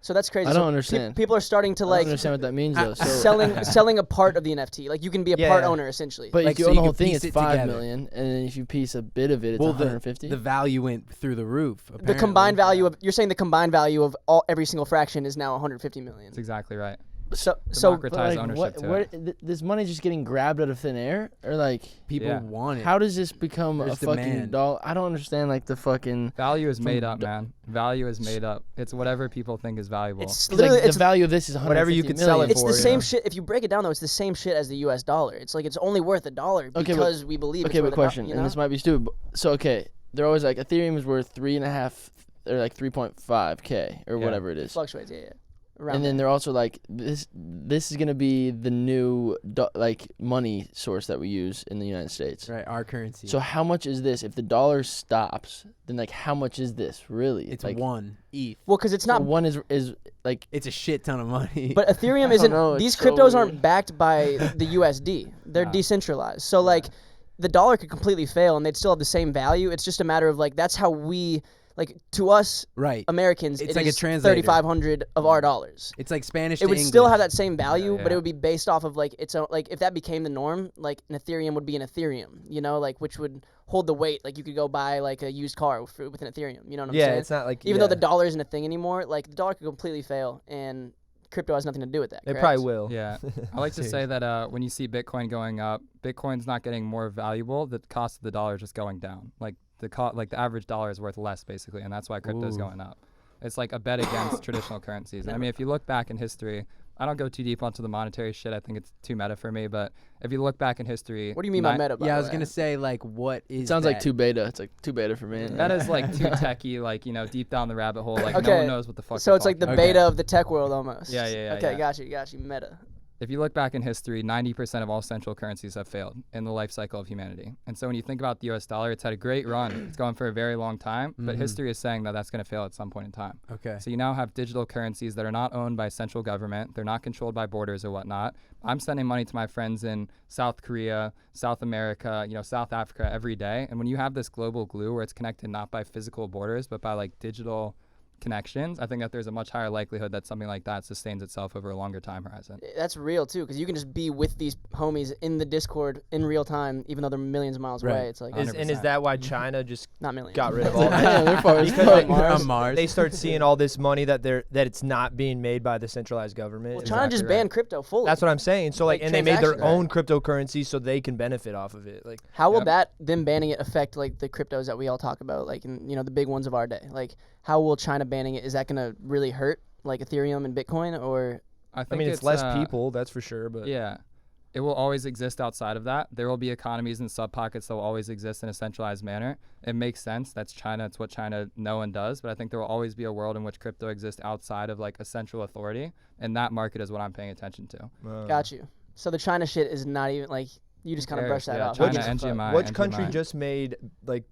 So that's crazy. I So don't understand. People are starting to I like don't understand what that means though. So, selling a part of the NFT. Like you can be a part owner essentially. but Like, if you so own you the whole could thing, piece it's it 5 together. million, and then if you piece a bit of it, it's Well, 150. the value went through the roof. The Apparently. combined value of you're saying the combined value of every single fraction is now 150 million. That's exactly right. So Democratize But, ownership to it. this money just getting grabbed out of thin air, or like People Yeah. want it. how does this become There's a fucking demand. dollar? I don't understand like the fucking. Value is From made up, d- man. Value is made up. It's whatever people think is valuable. it's 'Cause, literally like, the value of this is Whatever you 150 could sell million. it it's for, the you same know? shit. If you break it down though, it's the same shit as the US dollar. It's like it's only worth $1 Okay, because we believe Okay, it's but worth question, you and know? this might be stupid. So okay, they're always like Ethereum is worth 3.5 or like 3.5K or Yeah. whatever it It is. fluctuates, yeah. Around And then there. they're also like this is gonna be the new like money source that we use in the United States. Right, our currency. So how much is this? If the dollar stops, then like how much is this really? it's like, one ETH. Well, because it's so not. one is like It's a shit ton of money. But Ethereum don't isn't. know, it's These so cryptos weird. aren't backed by the USD. They're Nah. decentralized. So like, the dollar could completely fail and they'd still have the same value. It's just a matter of like that's how we like to us right. Americans. It's it like a is translator. 3,500 of our dollars. It's like Spanish It to would English. still have that same value, but yeah. it would be based off of like its own. Like if that became the norm, like an Ethereum would be an Ethereum. You know, like which would hold the weight. Like you could go buy like a used car with an Ethereum. You know what I'm Yeah, saying? it's not like Even though the dollar isn't a thing anymore, like the dollar could completely fail, and crypto has nothing to do with that. They correct? probably will. Yeah, I like to say that when you see Bitcoin going up, Bitcoin's not getting more valuable. The cost of the dollar is just going down. Like the average dollar is worth less basically, and that's why crypto's Ooh. going up. It's like a bet against traditional currencies. And I mean, if you look back in history, I don't go too deep onto the monetary shit. I think it's too meta for me. But if you look back in history, What do you mean by meta? By Yeah, I the was way? gonna say like what is it sounds like that? too beta. It's like too beta for me. that is like too techie, like deep down the rabbit hole. Like no Okay, one knows what the fuck. So you're it's like the talking about. beta of the tech world almost. Yeah, yeah, yeah, Okay, yeah. got you. Meta. If you look back in history, 90% of all central currencies have failed in the life cycle of humanity. And so when you think about the US dollar, it's had a great run. It's going for a very long time, but history is saying that that's going to fail at some point in time. Okay. So you now have digital currencies that are not owned by central government. They're not controlled by borders or whatnot. I'm sending money to my friends in South Korea, South America, South Africa every day. And when you have this global glue where it's connected not by physical borders, but by like digital connections, I think that there's a much higher likelihood that something like that sustains itself over a longer time horizon. That's real too, because you can just be with these homies in the Discord in real time, even though they're millions of miles Right. away. It's like Is 100%. that why China just not millions. got rid of all Yeah, that? they're far as Because fuck. like, On Mars. they start seeing all this money that it's not being made by the centralized government. Well, and China just banned crypto fully. that's what I'm saying. So Like and they made their transactions. own cryptocurrency so they can benefit off of it. Like How will Yep. them banning it affect like the cryptos that we all talk about, like in, the big ones of our day? Like how will China banning it? Is that gonna really hurt like Ethereum and Bitcoin, or I I think mean, it's less uh, people, that's for sure. But Yeah. It will always exist outside of that. There will be economies and sub-pockets that will always exist in a centralized manner. It makes sense. That's China. It's what China know and does. But I think there will always be a world in which crypto exists outside of like a central authority. And that market is what I'm paying attention to. got you? So the China shit is not even like you just kind of brush that Yeah, off. China, Which NGMI, which country NGMI. just made like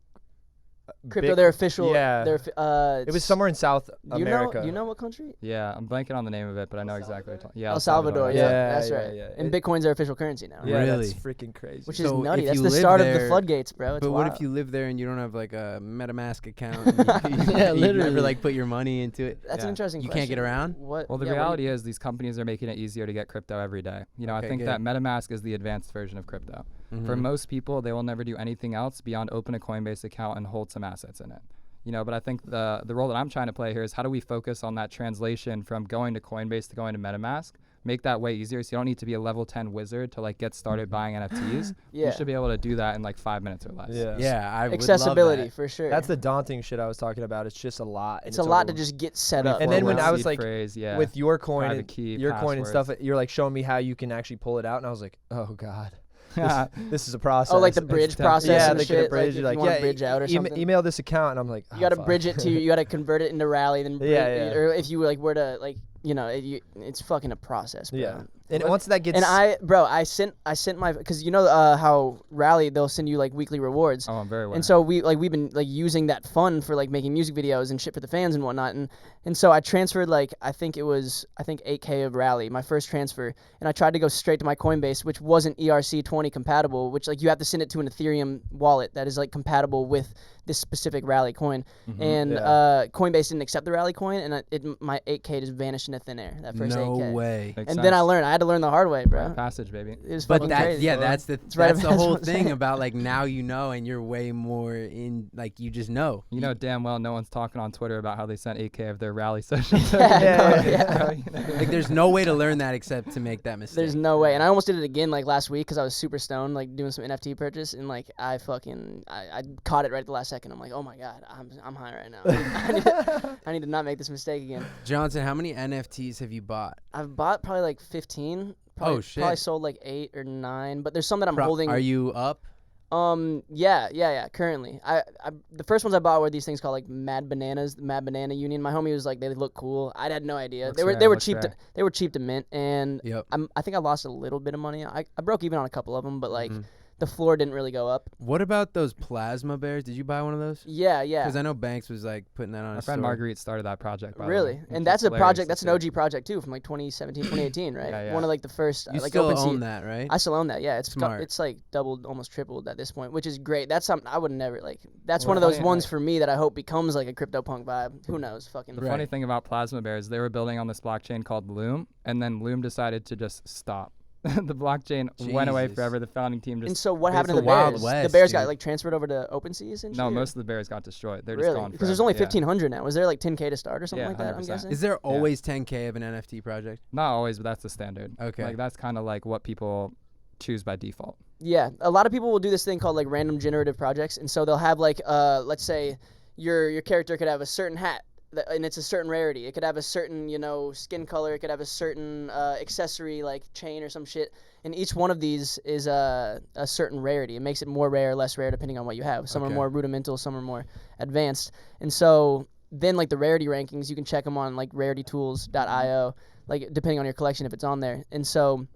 crypto? big- Their official. Yeah. It It was somewhere in South Do you America. know what country? Yeah, I'm blanking on the name of it, but I know exactly what you're talking. Yeah, El Salvador. that's Yeah, it. that's yeah, right. yeah. And Bitcoin's their official currency now. Yeah, Really? that's freaking crazy. Which is So nutty. if That's you the live start of the there- floodgates, bro. It's But what wild. if you live there and you don't have like a MetaMask account? And you Yeah, you literally. never like put your money into it. That's an Yeah. interesting You question. can't get around? What? Well, the yeah, what do reality is these companies are making it easier to get crypto every day. I Okay, think good. that MetaMask is the advanced version of crypto. For most people, they will never do anything else beyond open a Coinbase account and hold some assets in it. But I think the role that I'm trying to play here is how do we focus on that translation from going to Coinbase to going to MetaMask, make that way easier so you don't need to be a level 10 wizard to like get started buying NFTs. Yeah. You should be able to do that in like 5 minutes or less. Yeah. Yeah, I would Accessibility love that. for sure. That's the daunting shit I was talking about. It's just a lot. and It's a lot to over- just get set up. And then when I was Seed like phrase, yeah. with your coin Private and key, your coin and stuff, passwords. you're like showing me how you can actually pull it out, and I was like, oh god, this is a process. Oh, like the bridge It's process. yeah, and they shit. could bridge. Like, You're if like, you want yeah, to bridge out or something. email this account, and I'm like, You got to fuck. bridge it to. You got to convert it into Rally, then. Yeah, yeah. Or if you like were to like, it's fucking a process, bro. Yeah. And once that gets And I sent my, because you know how Rally, they'll send you like weekly rewards. Oh, I'm very aware. And so we've been like using that fund for like making music videos and shit for the fans and whatnot. And so I transferred like I think 8K of Rally, my first transfer, and I tried to go straight to my Coinbase, which wasn't ERC20 compatible, which like you have to send it to an Ethereum wallet that is like compatible with this specific Rally coin. And Coinbase didn't accept the Rally coin, and my 8K just vanished into thin air. That first 8K. No way. Makes And sense. then I had to learn the hard way, bro. Passage, baby. It was But fucking that's crazy. that's right the about- whole what I'm thing saying. about like now you know, and you're way more in like you just know. You know damn well no one's talking on Twitter about how they sent 8K of their Rally social. Like there's no way to learn that except to make that mistake. There's no way. And I almost did it again like last week because I was super stoned, like doing some NFT purchase, and like I caught it right at the last second. I'm like, oh my god, I'm high right now. I need to not make this mistake again. Johnson, how many NFTs have you bought? I've bought probably like 15. Oh, shit. Probably sold like 8 or 9, but there's some that I'm holding. Are you up? Yeah. Currently, the first ones I bought were these things called like Mad Bananas, the Mad Banana Union. My homie was like, they look cool. I had no idea. Looks They were rare, cheap. looks rare. They were cheap to mint, and Yep. I think I lost a little bit of money. I broke even on a couple of them, but like the floor didn't really go up. What about those plasma bears? Did you buy one of those? Yeah. Because I know Banks was like putting that on My his friend story. Marguerite started that project. By the Really? way, which And is that's a hilarious project. to That's an see. OG project too, from like 2017, 2018, right? Yeah. One of like the first. You like still OpenSea. own that, right? I still own that. Yeah, Smart. It's like doubled, almost tripled at this point, which is great. That's something I would never like. That's Well, one of those funny, ones like- for me that I hope becomes like a CryptoPunk vibe. Who knows? Fucking. The funny thing about Plasma Bears, they were building on this blockchain called Loom, and then Loom decided to just stop. The blockchain went away Jesus. forever. The founding team just And so what It's happened to the the Wild bears? West, The bears got dude. like transferred over to OpenSea essentially. no. or- Most of the bears got destroyed. They're just really gone. because there's forever. only Yeah. 1,500 now. Was there like 10K to start or something Yeah, like that? I'm 100%. guessing. Is there always 10K of an NFT project? Not always, but that's the standard. Okay. Like that's kind of like what people choose by default. Yeah, a lot of people will do this thing called like random generative projects, and so they'll have like let's say your character could have a certain hat, and it's a certain rarity. It could have a certain skin color. It could have a certain accessory like chain or some shit, and each one of these is a certain rarity. It makes it more rare or less rare depending on what you have. Some are Okay. more rudimental, some are more advanced, and so then like the rarity rankings, you can check them on like raritytools.io, like depending on your collection if it's on there, and so.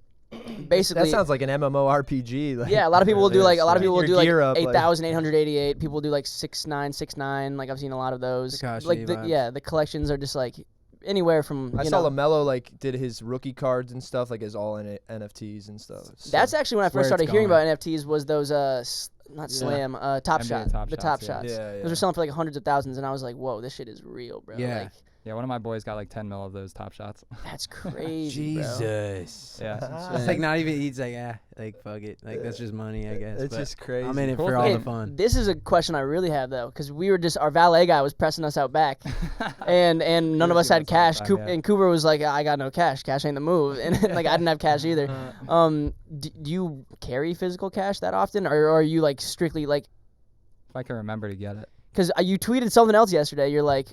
Basically, that sounds like an MMORPG. Like, yeah, a lot of people will do like Your gear up, like- 8,888. People will do like 6,969. Like I've seen a lot of those. Takashi Like vibes. the collections are just like anywhere from. I you saw know, LaMelo like did his rookie cards and stuff like his all NFTs and stuff. So- That's actually when I where first started it's hearing going. about NFTs was those not Slam, Top NBA Shot, Top the Shots, Top yeah. Shots. Yeah, yeah. Those were selling for like hundreds of thousands, and I was like, whoa, this shit is real, bro. Yeah. Like, Yeah, one of my boys got like 10 mil of those Top Shots. that's crazy, bro. Jesus. Yeah. It's like not even. He's like, like fuck it. Like that's just money, I guess. It's but just crazy. I'm in it Cool for all Okay, the fun. this is a question I really have though, because we were just our valet guy was pressing us out back, and none of us had cash. And Cooper was like, I got no cash. Cash ain't the move, and like I didn't have cash either. Do you carry physical cash that often, or are you like strictly like? If I can remember to get it. Because you tweeted something else yesterday. You're like,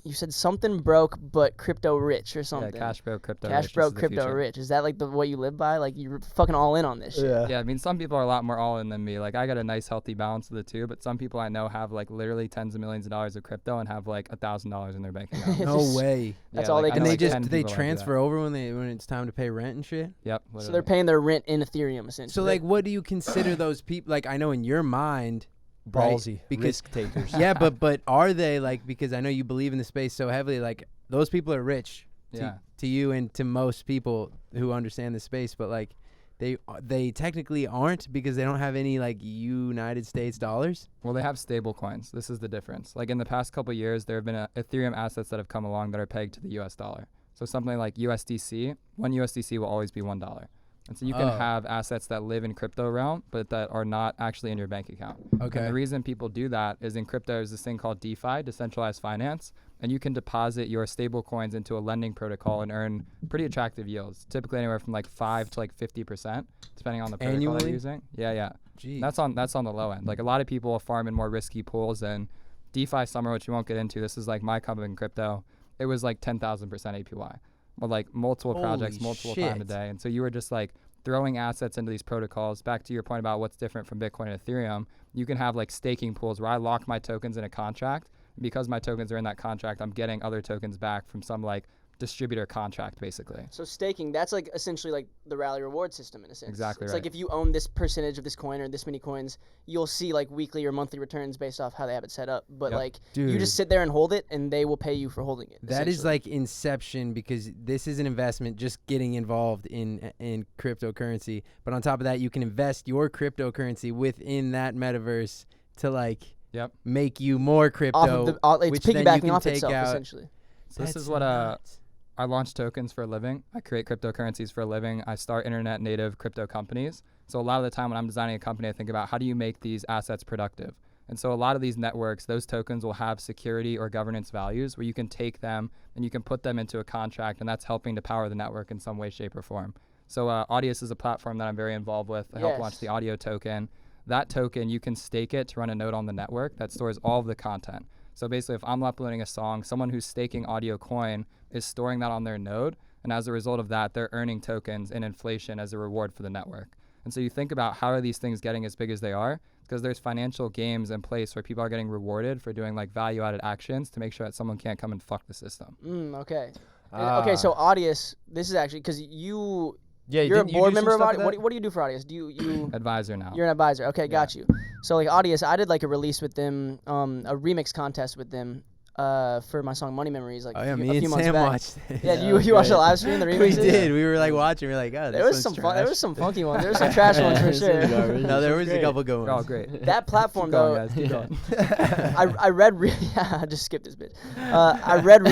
you said something broke but crypto rich or something. Yeah, cash broke, crypto Cash rich. This broke, is the crypto future. rich. Is that like what you live by? Like you're fucking all in on this shit. Yeah. Yeah, I mean, some people are a lot more all in than me. Like, I got a nice, healthy balance of the two, but some people I know have like literally tens of millions of dollars of crypto and have like $1,000 in their bank account. It's No just- way. That's Yeah, all like, they I can. know, And like, 10 they people that do that. transfer over when it's time to pay rent and shit. Yep. So Literally. they're paying their rent in Ethereum essentially. So like, what do you consider those people? Like, I know in your mind, right? Ballsy. Because Risk takers. yeah, but are they like, because I know you believe in the space so heavily, like those people are rich Yeah. to you and to most people who understand the space, but like they technically aren't because they don't have any like United States dollars. Well, they have stable coins. This is the difference. Like in the past couple of years, there have been Ethereum assets that have come along that are pegged to the US dollar. So something like USDC, one USDC will always be $1. And so you can Oh. have assets that live in crypto realm, but that are not actually in your bank account. Okay. And the reason people do that is in crypto there's this thing called DeFi, decentralized finance, and you can deposit your stable coins into a lending protocol and earn pretty attractive yields, typically anywhere from like 5 to like 50%, depending on the protocol Annually? they're using. Yeah. Jeez. That's on the low end. Like a lot of people farm in more risky pools, and DeFi summer, which we won't get into. This is like my company in crypto. It was like 10,000% APY, or like multiple projects, Holy multiple times a shit. day. And so you were just like throwing assets into these protocols. Back to your point about what's different from Bitcoin and Ethereum, you can have like staking pools where I lock my tokens in a contract. Because my tokens are in that contract, I'm getting other tokens back from some like distributor contract, basically. So staking, that's like essentially like the rally reward system in a sense. Exactly It's right. like if you own this percentage of this coin or this many coins, you'll see like weekly or monthly returns based off how they have it set up. But Yep. like Dude. you just sit there and hold it, and they will pay you for holding it. That is essentially. like Inception, because this is an investment just getting involved in cryptocurrency. But on top of that, you can invest your cryptocurrency within that metaverse to like Yep. make you more crypto. It's which then you piggybacking can off take itself out. essentially. So this That's is what nuts. I launch tokens for a living. I create cryptocurrencies for a living. I start internet native crypto companies. So a lot of the time when I'm designing a company, I think about how do you make these assets productive? And so a lot of these networks, those tokens will have security or governance values where you can take them and you can put them into a contract, and that's helping to power the network in some way, shape, or form. So Audius is a platform that I'm very involved with. I helped launch Yes. the audio token. That token, you can stake it to run a node on the network that stores all of the content. So basically, if I'm uploading a song, someone who's staking audio coin is storing that on their node. And as a result of that, they're earning tokens in inflation as a reward for the network. And so you think about how are these things getting as big as they are? Because there's financial games in place where people are getting rewarded for doing like value-added actions to make sure that someone can't come and fuck the system. Okay. Okay, so Audius, this is actually because you're a didn't you board do member some of stuff with Audius. that? What do you do for Audius? Do you Advisor now. You're an advisor. Okay, got you. So like Audius, I did like a release with them, a remix contest with them, for my song Money Memories. Like Oh yeah, a me few and months Sam back. watched it. Yeah, you watched the live stream, the We remixes? did. We were like watching. We were like, oh, There was some fun. There was some funky ones. There was some trash ones for sure. No, there was a couple good They're all ones. great. That platform Keep going, though, guys. Keep going. I read. I just skipped this bit. I read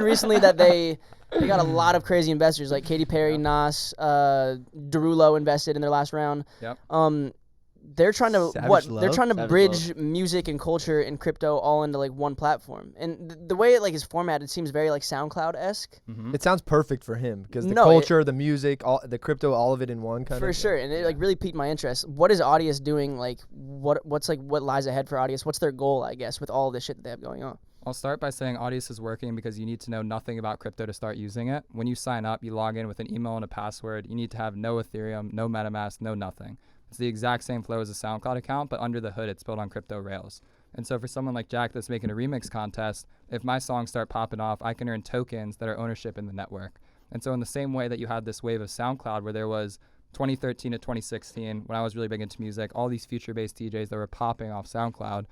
recently that they got a lot of crazy investors like Katy Perry, Nas, Derulo invested in their last round. Yep. They're trying to Savage They're Love? trying to Savage bridge music and culture and crypto all into like one platform. And the way it like is formatted seems very like SoundCloud-esque. Mm-hmm. It sounds perfect for him because the No, culture, the music, all the crypto, all of it in one kind For of. sure, and it like really piqued my interest. What is Audius doing? Like, what's like what lies ahead for Audius? What's their goal? I guess with all this shit that they have going on. I'll start by saying Audius is working because you need to know nothing about crypto to start using it. When you sign up, you log in with an email and a password. You need to have no Ethereum, no MetaMask, no nothing. It's the exact same flow as a SoundCloud account, but under the hood, it's built on crypto rails. And so for someone like Jack that's making a remix contest, if my songs start popping off, I can earn tokens that are ownership in the network. And so in the same way that you had this wave of SoundCloud where there was 2013 to 2016, when I was really big into music, all these future-based DJs that were popping off SoundCloud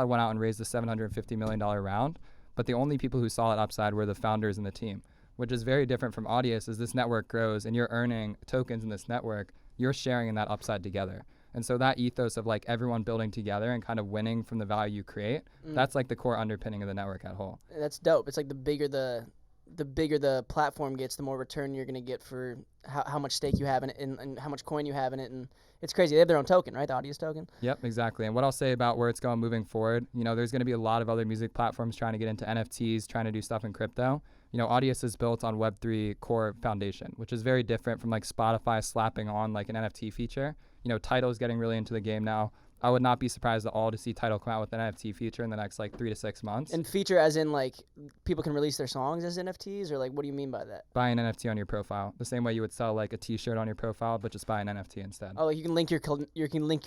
went out and raised a $750 million round, but the only people who saw that upside were the founders and the team, which is very different from Audius. As this network grows and you're earning tokens in this network, you're sharing in that upside together. And so that ethos of like everyone building together and kind of winning from the value you create, that's like the core underpinning of the network at whole. That's dope. It's like the bigger the platform gets, the more return you're gonna get for how much stake you have in it and how much coin you have in it. And it's crazy. They have their own token, right? The Audius token. Yep, exactly. And what I'll say about where it's going moving forward, there's going to be a lot of other music platforms trying to get into NFTs, trying to do stuff in crypto. Audius is built on Web3 core foundation, which is very different from like Spotify slapping on like an NFT feature. Tidal is getting really into the game now. I would not be surprised at all to see Tidal come out with an NFT feature in the next like 3 to 6 months. And feature as in like people can release their songs as NFTs, or like what do you mean by that? Buy an NFT on your profile, the same way you would sell like a T-shirt on your profile, but just buy an NFT instead. Oh, like you can link your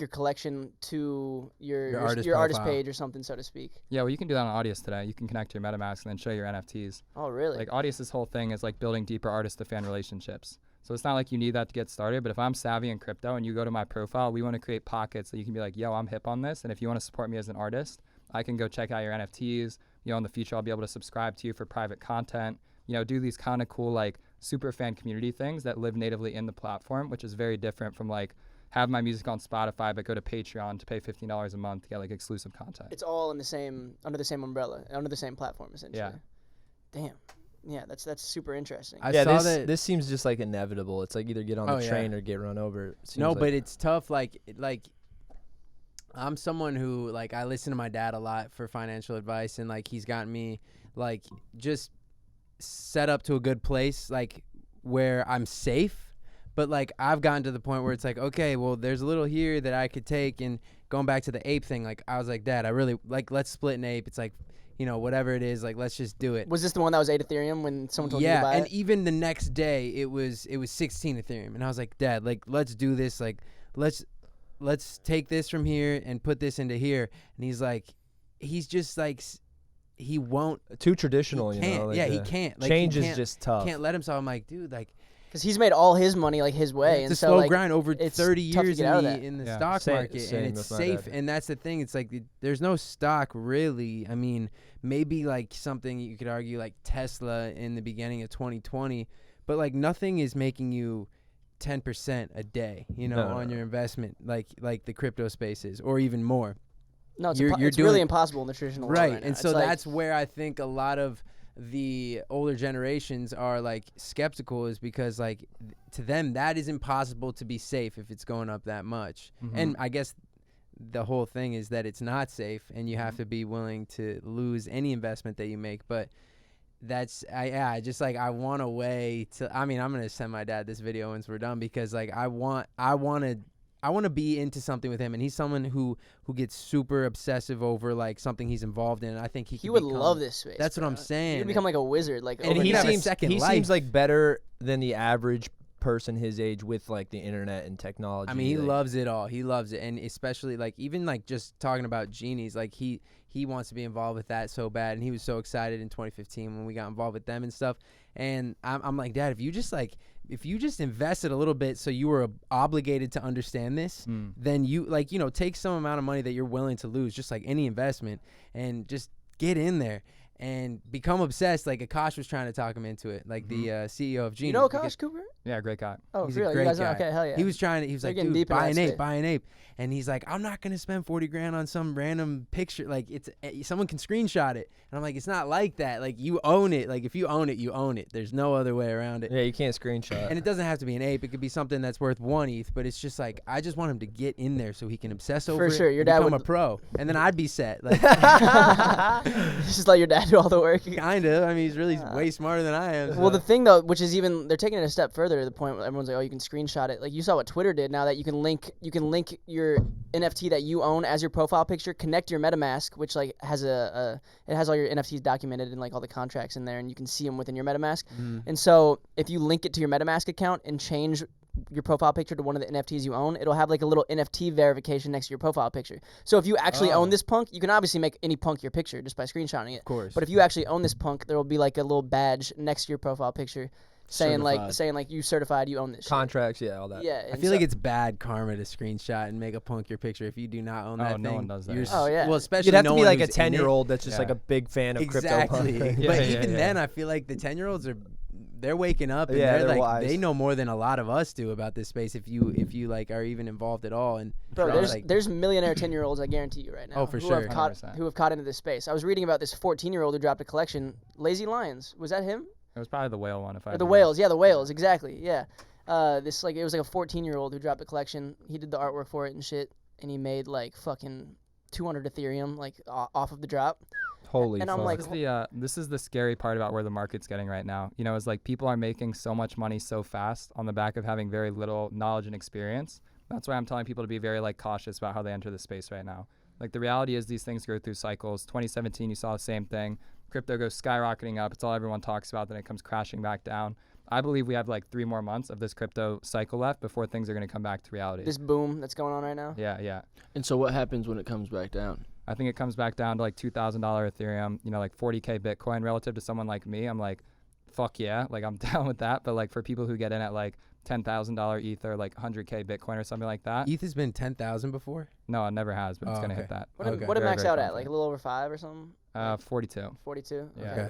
collection to your artist artist profile. page or something, so to speak. Yeah, well, you can do that on Audius today. You can connect to your MetaMask and then show your NFTs. Oh, really? Like Audius's whole thing is like building deeper artist-to-fan relationships. So it's not like you need that to get started, but if I'm savvy in crypto and you go to my profile, we want to create pockets that you can be like, yo, I'm hip on this. And if you want to support me as an artist, I can go check out your NFTs. In the future, I'll be able to subscribe to you for private content, do these kind of cool, like super fan community things that live natively in the platform, which is very different from like have my music on Spotify, but go to Patreon to pay $15 a month to get like exclusive content. It's all under the same umbrella, under the same platform, essentially. Yeah. Damn. Yeah, that's super interesting. I Yeah, saw this that. this seems just like inevitable. It's like either get on Oh, the yeah. train or get run over. It seems No, like. but it's tough. Like I'm someone who like I listen to my dad a lot for financial advice, and like he's gotten me like just set up to a good place, like where I'm safe. But like I've gotten to the point where it's like, okay, well, there's a little here that I could take. And going back to the ape thing, like I was like, Dad, I really like let's split an ape. It's like, whatever it is, like let's just do it. Was this the one that was 8 Ethereum when someone told you to buy Yeah, and it? even the next day it was 16 Ethereum, and I was like, Dad, like let's do this, like let's take this from here and put this into here. And he's just like he won't. Too traditional, He you can't. know. Like, Yeah, he can't. Like, change he is can't- just tough. Can't let himself. I'm like, dude, like. Because he's made all his money like his way, It's and a so slow like grind over it's 30 tough to years get out of that. in the Yeah. stock market, Same and it's with my safe. dad. And that's the thing. It's like there's no stock really. I mean, maybe like something you could argue like Tesla in the beginning of 2020, but like nothing is making you 10% a day, you know, No. on your investment, like the crypto space is, or even more. No, it's, You're it's doing really it- impossible in the traditional world Right, right now. and so It's like- that's where I think a lot of the older generations are like skeptical, is because like to them that is impossible to be safe if it's going up that much. And I guess the whole thing is that it's not safe, and you have to be willing to lose any investment that you make. But that's I just like I want a way to. I mean, I'm gonna send my dad this video once we're done, because like I want to be into something with him, and he's someone who gets super obsessive over like something he's involved in. And I think he he could would become- love this space. That's what bro. I'm saying. He would become like a wizard. Like, And over he the have a next- seems second he life. seems like better than the average person his age with like the internet and technology. I mean, he like, loves it all. He loves it, and especially like even like just talking about genies, like he wants to be involved with that so bad, and he was so excited in 2015 when we got involved with them and stuff. And I'm like, Dad, if you just invested a little bit, so you were obligated to understand this, then you like, you know, take some amount of money that you're willing to lose, just like any investment, and just get in there and become obsessed. Like Akash was trying to talk him into it, like the CEO of Genies. You know because- Akash Cooper? Yeah, great guy. Oh, He's a really? great You guys know? guy. Okay, hell yeah. He was trying to. He was They're like, getting dude, deep in buy that an ape, space. buy an ape. And he's like, I'm not gonna spend 40 grand on some random picture. Like it's someone can screenshot it, and I'm like, it's not like that. Like you own it. Like if you own it, you own it. There's no other way around it. Yeah, you can't screenshot. And it doesn't have to be an ape. It could be something that's worth 1 ETH. But it's just like I just want him to get in there so he can obsess over it. sure, your and dad become a would- pro, and then I'd be set. Like Just let your dad do all the work. kinda. I mean, he's really way smarter than I am. Well, so. the thing though, which is even they're taking it a step further to the point where everyone's like, oh, you can screenshot it. Like you saw what Twitter did now that you can link your NFT that you own as your profile picture, connect your MetaMask, which like has it has all your NFTs documented and like all the contracts in there, and you can see them within your MetaMask. And so if you link it to your MetaMask account and change your profile picture to one of the NFTs you own, it'll have like a little NFT verification next to your profile picture. So if you actually own this punk, you can obviously make any punk your picture just by screenshotting it. Of course. But if you actually own this punk, there will be like a little badge next to your profile picture saying like you certified you own this shit. Contracts, yeah, all that. Yeah. I and feel so- like it's bad karma to screenshot and make a punk your picture if you do not own that thing. no one does that. You're Yeah. Oh, yeah. Well, especially You'd have no to be one like a who's in it. 10-year-old that's just like Yeah. a big fan of Exactly. CryptoPunk. But Yeah, even yeah. then, I feel like the 10-year-olds they're waking up and Yeah, they're they're like wise. they know more than a lot of us do about this space if you like are even involved at all. And Bro, it's like, there's millionaire 10-year-olds, I guarantee you right now. Oh, for who sure. Have caught, 100%. who have caught into this space. I was reading about this 14-year-old who dropped a collection, Lazy Lions. Was that him? It was probably the whale one. If I Or the remember. whales. Yeah, the whales. Exactly. Yeah. It was like a 14-year-old who dropped a collection. He did the artwork for it and shit, and he made like fucking 200 Ethereum like off of the drop. Holy And fuck. I'm like, This is the scary part about where the market's getting right now. You know, it's like people are making so much money so fast on the back of having very little knowledge and experience. That's why I'm telling people to be very like cautious about how they enter the space right now. Like the reality is these things go through cycles. 2017, you saw the same thing. Crypto goes skyrocketing up. It's all everyone talks about. Then it comes crashing back down. I believe we have like 3 more months of this crypto cycle left before things are going to come back to reality. this boom that's going on right now. Yeah. And so what happens when it comes back down? I think it comes back down to like $2,000 Ethereum, you know, like 40K Bitcoin relative to someone like me. I'm like, fuck yeah, like I'm down with that. But like for people who get in at like $10,000 Ether, like 100K Bitcoin or something like that. ETH has been 10,000 before. No, it never has, but it's Oh, gonna okay. hit that. What did Okay. what did Very, max very out at? confident. Like a little over 5 or something? 42. 42? Yeah. Okay.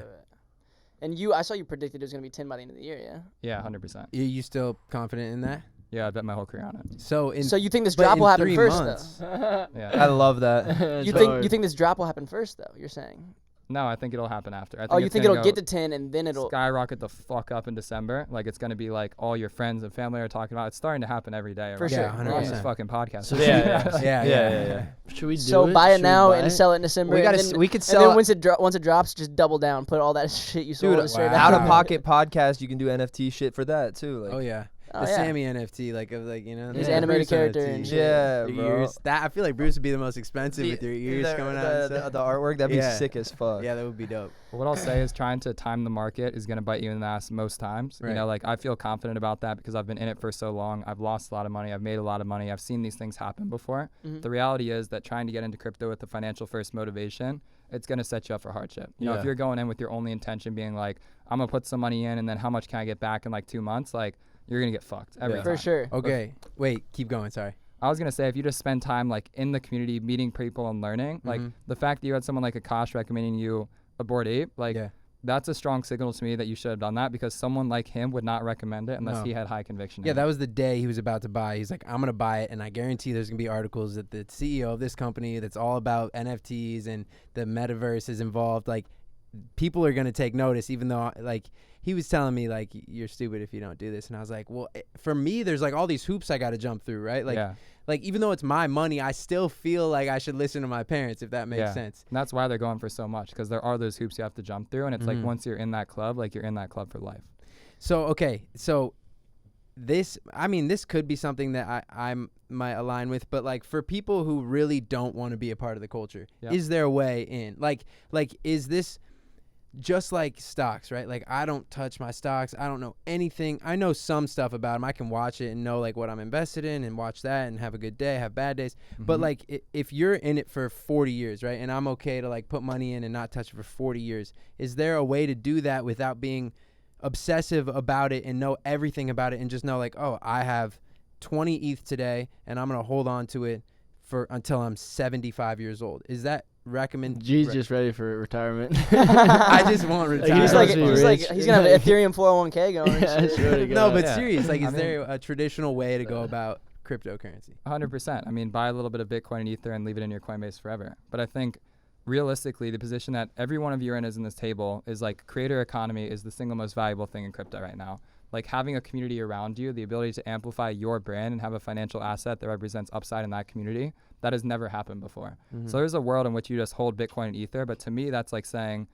And I saw you predicted it was going to be 10 by the end of the year, yeah? Yeah, 100%. You still confident in that? Yeah, I bet my whole career on it. So So you think this but drop in will happen 3 first, months. though? Yeah. I love that. You think this drop will happen first, though, you're saying? No, I think it'll happen after. I think Oh, you it's think gonna it'll go get to 10 and then it'll... skyrocket the fuck up in December. Like it's gonna be like all your friends and family are talking about. It's starting to happen every day. For around sure. here. We're on this 100%. fucking podcast. So- yeah. Should we do So it? buy it Should we now buy and it? sell it in December. We and gotta then, we could and sell then once it drops, just double down. Put all that shit you sold dude, straight wow. out out. of pocket podcast. You can do NFT shit for that too. Like, Oh yeah. Oh, The yeah. Sammy NFT, like you know, His the animated Bruce character NFT. and shit. yeah, The bro. ears. That I feel like Bruce would be the most expensive with your ears coming out. and The stuff. artwork that'd be Yeah. sick as fuck. Yeah, that would be dope. But what I'll say is trying to time the market is going to bite you in the ass most times. Right. You know, like I feel confident about that because I've been in it for so long. I've lost a lot of money. I've made a lot of money. I've seen these things happen before. Mhm. The reality is that trying to get into crypto with the financial first motivation, it's going to set you up for hardship. You know, Yeah. if you're going in with your only intention being like, I'm going to put some money in and then how much can I get back in like 2 months? Like, you're going to get fucked every Yeah. time. For sure. Okay, wait, keep going. Sorry. I was going to say, if you just spend time like in the community, meeting people and learning, like the fact that you had someone like Akash recommending you a Bored Ape, like that's a strong signal to me that you should have done that, because someone like him would not recommend it unless he had high conviction. Yeah, that was the day he was about to buy. He's like, I'm going to buy it, and I guarantee there's going to be articles that the CEO of this company that's all about NFTs and the metaverse is involved. Like, people are going to take notice, even though, like, he was telling me, like, you're stupid if you don't do this. And I was like, well, for me, there's, like, all these hoops I got to jump through, right? Like, even though it's my money, I still feel like I should listen to my parents, if that makes sense. And that's why they're going for so much, because there are those hoops you have to jump through. And it's like, once you're in that club, like, you're in that club for life. So, okay. So, this could be something that I might align with, but, like, for people who really don't want to be a part of the culture, is there a way in? Like, is this just like stocks, right? Like, I don't touch my stocks. I don't know anything. I know some stuff about them. I can watch it and know, like, what I'm invested in and watch that and have a good day, have bad days. But, like, if you're in it for 40 years, right, and I'm okay to, like, put money in and not touch it for 40 years, is there a way to do that without being obsessive about it and know everything about it and just know, like, oh, I have 20 ETH today and I'm going to hold on to it for until I'm 75 years old? Is that recommend? G's just ready for retirement. I just want retirement. He's gonna have an Ethereum 401k going. No, but serious, like, is there a traditional way to go about cryptocurrency? 100%. I mean, buy a little bit of Bitcoin and Ether and leave it in your Coinbase forever. But I think realistically, the position that every one of you are in is in this table is like creator economy is the single most valuable thing in crypto right now. Like, having a community around you, the ability to amplify your brand and have a financial asset that represents upside in that community, that has never happened before. So there's a world in which you just hold Bitcoin and Ether, but to me, that's like saying,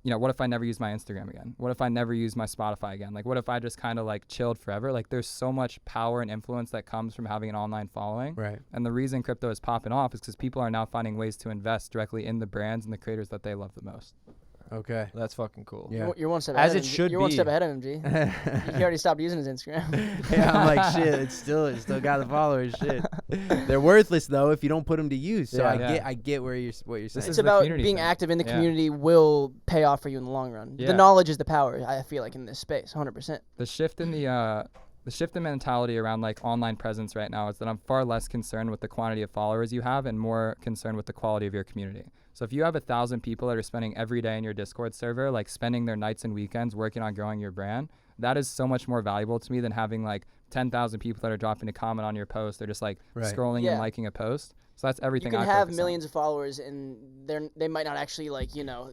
you know, what if I never use my Instagram again? What if I never use my Spotify again? Like, what if I just kind of like chilled forever? Like, there's so much power and influence that comes from having an online following. Right. And the reason crypto is popping off is because people are now finding ways to invest directly in the brands and the creators that they love the most. Okay. That's fucking cool. Yeah. You're one step ahead. As it should You're one be. step ahead of him, G. He already stopped using his Instagram. Yeah, I'm like, shit, it's still got the followers. Shit, they're worthless though if you don't put them to use. So I get what you're saying. It's about being active in the community will pay off for you in the long run. Yeah. The knowledge is the power, I feel like, in this space, 100%. The shift in the shift in mentality around like online presence right now is that I'm far less concerned with the quantity of followers you have and more concerned with the quality of your community. So if you have 1,000 people that are spending every day in your Discord server, like spending their nights and weekends working on growing your brand, that is so much more valuable to me than having like 10,000 people that are dropping a comment on your post. They're just like scrolling and liking a post. So that's everything. You can I have focus millions of followers and they might not actually, like, you know,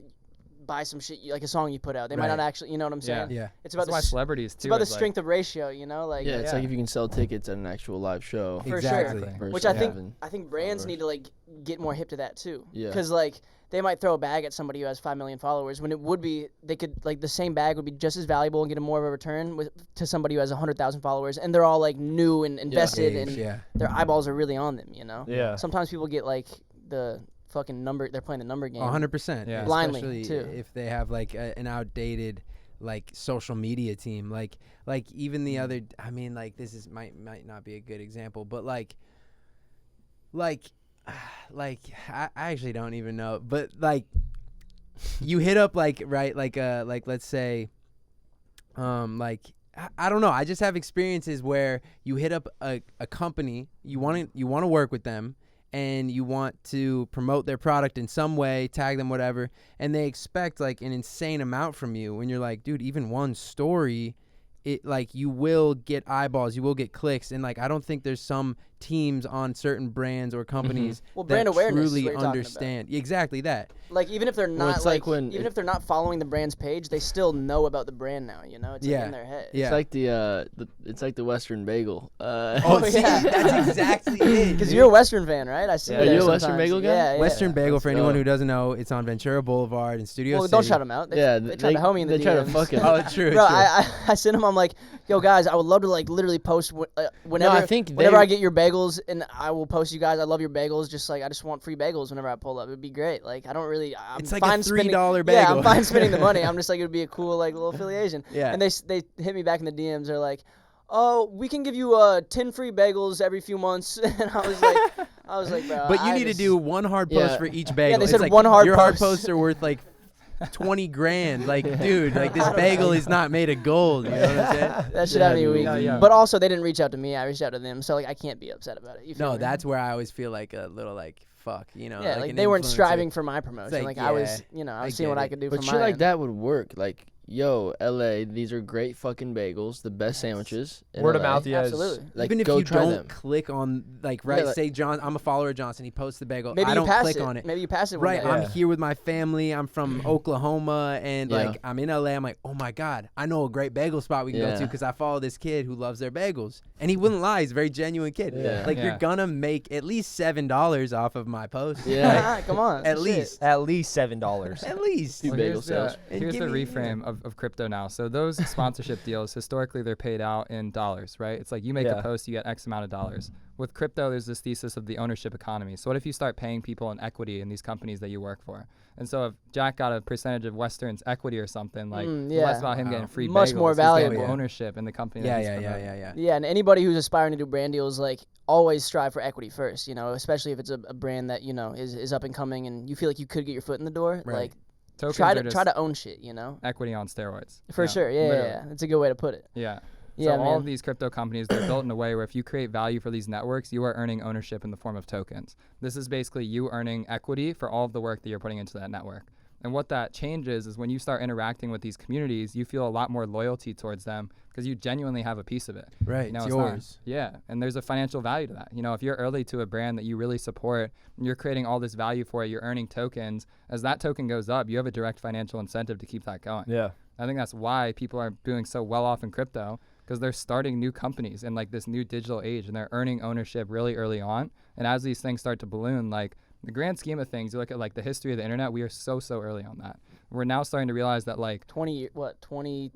buy some shit like a song you put out. They might not actually, you know what I'm saying? Yeah. It's about that's why celebrities too. It's about the is, like, strength of ratio, you know, like Yeah, it's like if you can sell tickets at an actual live show. for Exactly. sure. versus Which I having think brands followers. need to like get more hip to that too. Yeah. Because like they might throw a bag at somebody who has 5 million followers when it would be they could like the same bag would be just as valuable and get a more of a return to somebody who has 100,000 followers and they're all like new and invested and their eyeballs are really on them. You know. Yeah. Sometimes people get like the fucking number. They're playing the number game. 100%. Yeah. Blindly, Especially too. if they have like an outdated like social media team, like even the other. I mean, like this is might not be a good example, but like I actually don't even know, but like you hit up like let's say like I don't know, I just have experiences where you hit up a company, you want to work with them and you want to promote their product in some way, tag them, whatever, and they expect like an insane amount from you and you're like, dude, even one story, it like you will get eyeballs, you will get clicks, and like I don't think there's some teams on certain brands or companies Well, brand that awareness is truly what you're talking understand exactly that. Like even if they're not it's like when even if they're not following the brand's page, they still know about the brand now. You know, it's like in their head. Yeah. It's like it's like the Western Bagel. Oh, see, yeah. that's exactly it. Because dude. you're a Western fan, right? I see. Yeah, you there you're a Western sometimes. Bagel guy? Yeah, yeah. Western Bagel, for Let's anyone go. who doesn't know, it's on Ventura Boulevard in Studio Well, City. don't shout them out. They tried to hoe me in the they try to DMs. fuck him. Oh, true. Bro, true. I sent him. I'm like, yo, guys, I would love to like literally post whenever. I think whenever they- I get your bagels, and I will post you guys. I love your bagels. Just like I just want free bagels whenever I pull up. It'd be great. Like I don't really. I'm It's like fine a $3 spending, bagel. Yeah, I'm fine spending the money. I'm just like it'd be a cool like little affiliation. Yeah. And they hit me back in the DMs. They're like, oh, we can give you 10 free bagels every few months. And I I was like, bro. But you need to do one hard post for each bagel. they It's said like one hard your hard post. posts are worth like 20 grand. Like, dude, like this bagel is not made of gold. You know what I'm saying? That should have me weak. Yeah. But also, they didn't reach out to me. I reached out to them. So, like, I can't be upset about it. You feel No, me? that's where I always feel like a little like, fuck, you know. Yeah, like like an they weren't influencer. striving for my promotion. like, Like, I was, yeah, you know, I I was seeing get what I it. could do But for shit my like end. that would work. Like, yo, LA, these are great fucking bagels, the best sandwiches. in Word of LA. mouth, yeah. Absolutely. Like, Even if go you try don't them. click on, like, right, like- say John, I'm a follower of Johnson. He posts the bagel. Maybe I you don't pass click it. on it. Maybe you pass it one Right, day. I'm Yeah. here with my family. I'm from Oklahoma, and Yeah. like I'm in LA. I'm like, oh my god, I know a great bagel spot we can go Yeah. to because I follow this kid who loves their bagels, and he wouldn't lie. He's a very genuine kid. Yeah. Like Yeah. you're gonna make at least $7 off of my post. Yeah. Come on. At shit. least. At least $7. At least. Two Well, bagel here's sales. the, And here's the give me- reframe of crypto now. So those sponsorship deals, historically, they're paid out in dollars, right? It's like you make Yeah. a post, you get X amount of dollars. With crypto, there's this thesis of the ownership economy. So what if you start paying people in equity in these companies that you work for? And so if Jack got a percentage of Western's equity or something, like it's less yeah. about him Wow. getting free Much bagels, more he's getting valuable. ownership in the company. Yeah, that he's yeah, yeah, promoting. yeah, yeah. Yeah, and anybody who's aspiring to do brand deals, like, always strive for equity first, you know, especially if it's a brand that, you know, is up and coming and you feel like you could get your foot in the door. Right. Like, Tokens try are to just own shit, you know? equity on steroids. For sure. Yeah, literally. yeah. It's a good way to put it. Yeah. Yeah, So all of man. these crypto companies, they're built in a way where if you create value for these networks, you are earning ownership in the form of tokens. This is basically you earning equity for all of the work that you're putting into that network. And what that changes is when you start interacting with these communities, you feel a lot more loyalty towards them because you genuinely have a piece of it. Right, You know, it's not- yours. yeah, and there's a financial value to that. You know, if you're early to a brand that you really support and you're creating all this value for it, you're earning tokens. As that token goes up, you have a direct financial incentive to keep that going. Yeah. I think that's why people are doing so well off in crypto because they're starting new companies in like this new digital age and they're earning ownership really early on. And as these things start to balloon, like the grand scheme of things, you look at like the history of the internet, we are so early on that. We're now starting to realize that like 20,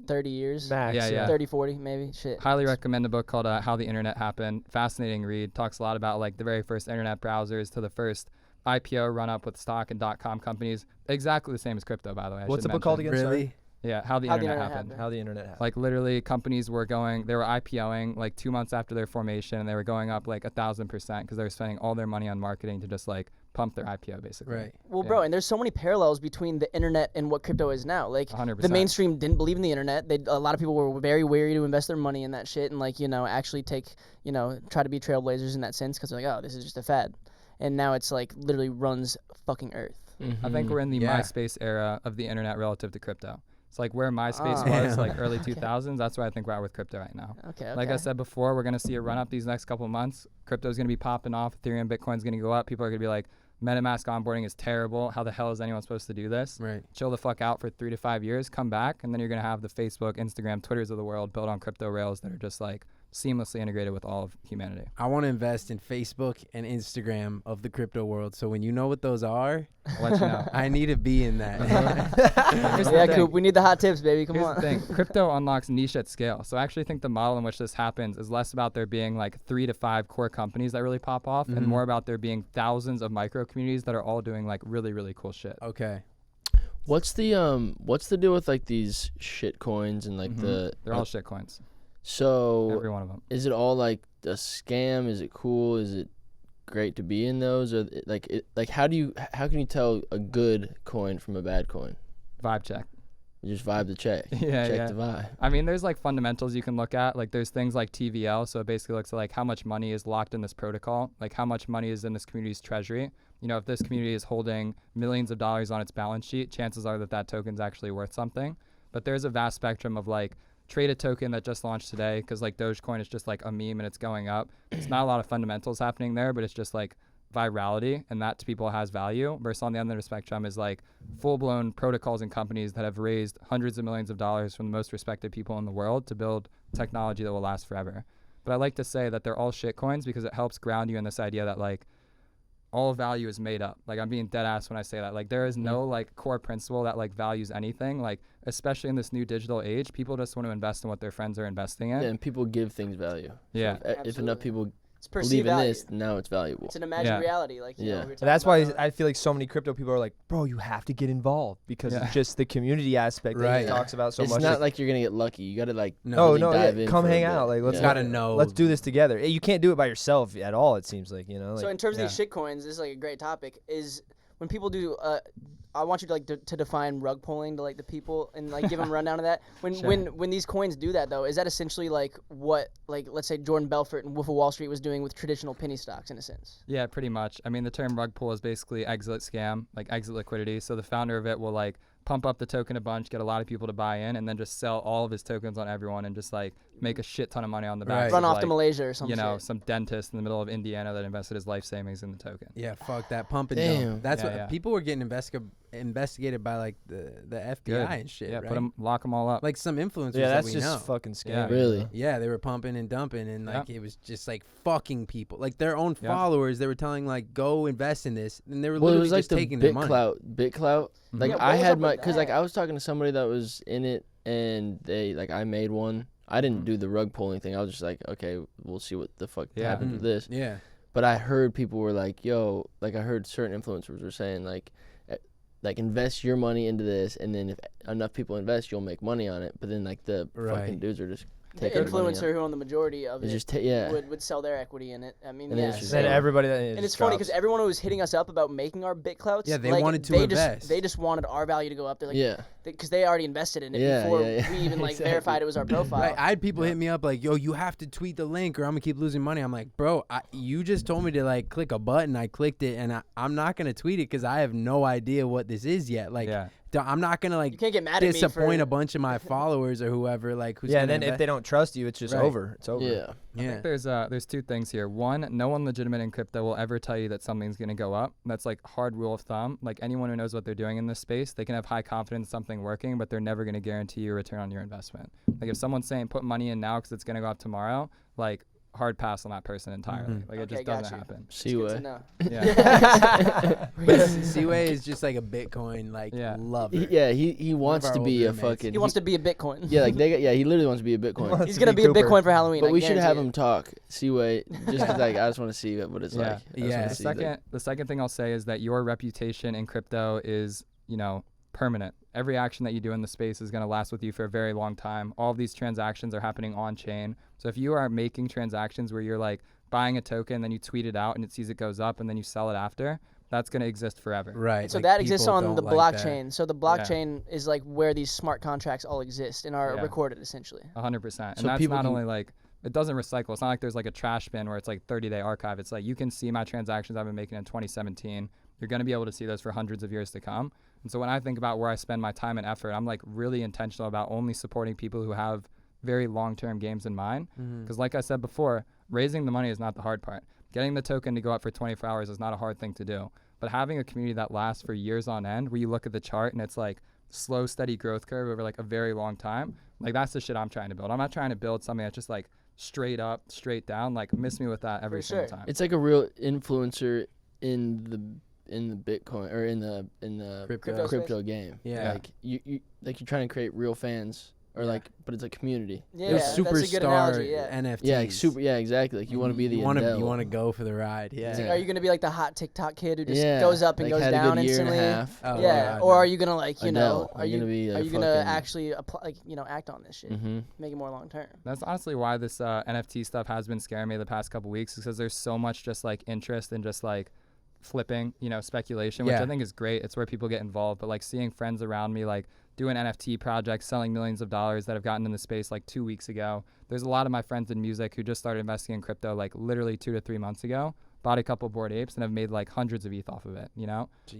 30 years? Max. Yeah. 30, 40, maybe. Shit. highly recommend a book called How the Internet Happened. Fascinating read. Talks a lot about like the very first internet browsers to the first IPO run up with stock and .com companies. Exactly the same as crypto, by the way. I What's should the book called mention. again? Really? Yeah, How the Internet Happened. How the internet happened. Like literally companies were IPOing like 2 months after their formation and they were going up like 1,000% because they were spending all their money on marketing to just like pump their IPO basically. Right. Well, Yeah. bro, and there's so many parallels between the internet and what crypto is now. Like, 100%. the mainstream didn't believe in the internet. A lot of people were very wary to invest their money in that shit and, like, you know, actually try to be trailblazers in that sense because they're like, oh, this is just a fad. And now it's, like, literally runs fucking Earth. I think we're in the Yeah. MySpace era of the internet relative to crypto. It's like where MySpace Oh. was like early 2000s. That's where I think we're at with crypto right now. Okay. Like I said before, we're going to see a run up these next couple of months. Crypto's going to be popping off. Ethereum, Bitcoin's going to go up. People are going to be like, MetaMask onboarding is terrible. How the hell is anyone supposed to do this? Right. Chill the fuck out for 3 to 5 years, come back, and then you're going to have the Facebook, Instagram, Twitters of the world built on crypto rails that are just like seamlessly integrated with all of humanity. I want to invest in Facebook and Instagram of the crypto world. So when you know what those are, I'll let you know. I need to be in that. Here's the Yeah, thing. Coop, we need the hot tips, baby. Come Here's on. the thing. Crypto unlocks niche at scale. So I actually think the model in which this happens is less about there being like 3 to 5 core companies that really pop off and more about there being thousands of micro communities that are all doing like really, really cool shit. Okay. What's the deal with like these shit coins and like They're all shit coins. so Every one of them. is it all like a scam? Is it cool? Is it great to be in those? Or how can you tell a good coin from a bad coin? Vibe check. You just vibe the check. Yeah, check yeah. the vibe. I mean, there's like fundamentals you can look at. Like there's things like TVL. So it basically looks at like how much money is locked in this protocol, like how much money is in this community's treasury. You know, if this community is holding millions of dollars on its balance sheet, chances are that token's actually worth something. But there's a vast spectrum of like trade a token that just launched today because like Dogecoin is just like a meme and it's going up. It's not a lot of fundamentals happening there, but it's just like virality, and that to people has value. Versus on the other end of the spectrum is like full-blown protocols and companies that have raised hundreds of millions of dollars from the most respected people in the world to build technology that will last forever. But I like to say that they're all shit coins because it helps ground you in this idea that like all value is made up. Like I'm being dead ass when I say that. Like there is no like core principle that like values anything. Like especially in this new digital age, people just want to invest in what their friends are investing in. Yeah, and people give things value. Yeah. So if enough people It's perceived believe in value. this, now it's valuable. It's an imagined Yeah. reality. Like, you know, Yeah. we were And that's talking why about I feel like so many crypto people are like, bro, you have to get involved because Yeah. it's just the community aspect that Right. he talks about so It's much. not like you're gonna get lucky. You gotta like No, really dive in come for a hang bit. out. Like, let's Yeah. Gotta know. Let's do this together. You can't do it by yourself at all. It seems like, you know. Like, So in terms Yeah. of these shit coins, this is like a great topic. Is when people do, I want you to like to define rug pulling to like the people and like give them a rundown of that. When these coins do that though, is that essentially like what like let's say Jordan Belfort and Wolf of Wall Street was doing with traditional penny stocks in a sense? Yeah, pretty much. I mean, the term rug pull is basically exit scam, like exit liquidity. So the founder of it will like pump up the token a bunch, get a lot of people to buy in, and then just sell all of his tokens on everyone and just like make a shit ton of money on the back. Right. Run of, off like, to Malaysia or something. you know, some dentist in the middle of Indiana that invested his life savings in the token. Yeah, fuck that pump and Damn. dump. That's Yeah, what yeah. people were getting investigated by like the FBI Good. and shit. Yeah, right? lock them all up. Like some influencers yeah, that that's we just know. fucking Yeah. scary. Really? Yeah, they were pumping and dumping, and like it was just like fucking people, like their own Yeah. followers. They were telling like, go invest in this, and they were Well, it literally was like just the taking their bit money. clout. Like Yeah, what I was had up my, with cause like that? I was talking to somebody that was in it, and they like I made one. I didn't do the rug pulling thing. I was just like, okay, we'll see what the fuck Yeah. happens with this. Yeah, But I heard people were like, yo, like I heard certain influencers were saying like invest your money into this, and then if enough people invest, you'll make money on it. But then like the Right. fucking dudes are just The taking their money influencer who owned the majority of It's it just yeah. would sell their equity in it. I mean, And then yeah. it's just Then Yeah. everybody that And it's funny because everyone who was hitting us up about making our bit clouts, Yeah, they like, wanted to they invest. They just wanted our value to go up. They're like, Yeah. because they already invested in it Yeah, before yeah. we even like Exactly. verified it was our profile. right. I had people hit me up like, yo, you have to tweet the link, or I'm gonna keep losing money. I'm like, bro, you just told me to like click a button. I clicked it, and I'm not gonna tweet it because I have no idea what this is yet. Like, Yeah. I'm not gonna You like can't get mad at me disappoint for a bunch of my followers or whoever. Like, who's Yeah, gonna and then if invest. they don't trust you, it's just Right. over. It's over. Yeah. I think there's two things here. One, no one legitimate in crypto will ever tell you that something's going to go up. That's like hard rule of thumb. Like anyone who knows what they're doing in this space, they can have high confidence in something working, but they're never going to guarantee you a return on your investment. Like if someone's saying put money in now because it's going to go up tomorrow, like hard pass on that person entirely. Like it Okay, just got doesn't you. happen. It's good to Seaway. know. Yeah. Seaway is just like a Bitcoin like Yeah. lover. He wants our to old be a roommates. fucking. He wants to be a Bitcoin. Yeah, like he literally wants to be a Bitcoin. He's gonna be a Bitcoin for Halloween. But I we should have guarantee him it. talk. Seaway, just 'cause, like I just want to see what it's Yeah. like. I just Yeah. wanna The see, like- the second thing I'll say is that your reputation in crypto is, permanent. Every action that you do in the space is going to last with you for a very long time. All of these transactions are happening on chain. So if you are making transactions where you're like buying a token, then you tweet it out and it sees it goes up and then you sell it after, that's going to exist forever. Right. So like, that exists people on the don't like that. blockchain. So the blockchain is like where these smart contracts all exist and are Yeah. recorded essentially. 100%. And So that's people not can- only like, it doesn't recycle. It's not like there's like a trash bin where it's like 30-day archive. It's like you can see my transactions I've been making in 2017. You're going to be able to see those for hundreds of years to come. And so when I think about where I spend my time and effort, I'm like really intentional about only supporting people who have very long-term games in mind. Because like I said before, raising the money is not the hard part. Getting the token to go up for 24 hours is not a hard thing to do. But having a community that lasts for years on end, where you look at the chart and it's like slow, steady growth curve over like a very long time, like that's the shit I'm trying to build. I'm not trying to build something that's just like straight up, straight down. Like miss me with that every For single sure. time. It's like a real influencer in the Bitcoin or in the Crypto. crypto game. Yeah. Like you like you're trying to create real fans or like, but it's a community. Yeah, They're that's a good superstar analogy. Yeah. NFTs. Yeah, like super. Yeah, exactly. Like you want to be the you want Adele. to go for the ride. Yeah. It's like, are you gonna be like the hot TikTok kid who just Yeah, goes up and like, goes had a down good year instantly? and a half. Oh, Yeah, God, or no. are you gonna like Adele. are you gonna be are a you gonna fucking- actually apply, like act on this shit, Mm-hmm. make it more long term? That's honestly why this NFT stuff has been scaring me the past couple weeks, because there's so much just like interest in just like flipping, speculation, which Yeah. I think is great. It's where people get involved. But like seeing friends around me like doing NFT projects, selling millions of dollars that have gotten in the space like 2 weeks ago. There's a lot of my friends in music who just started investing in crypto like literally 2 to 3 months ago, bought a couple Bored Apes and have made like hundreds of ETH off of it,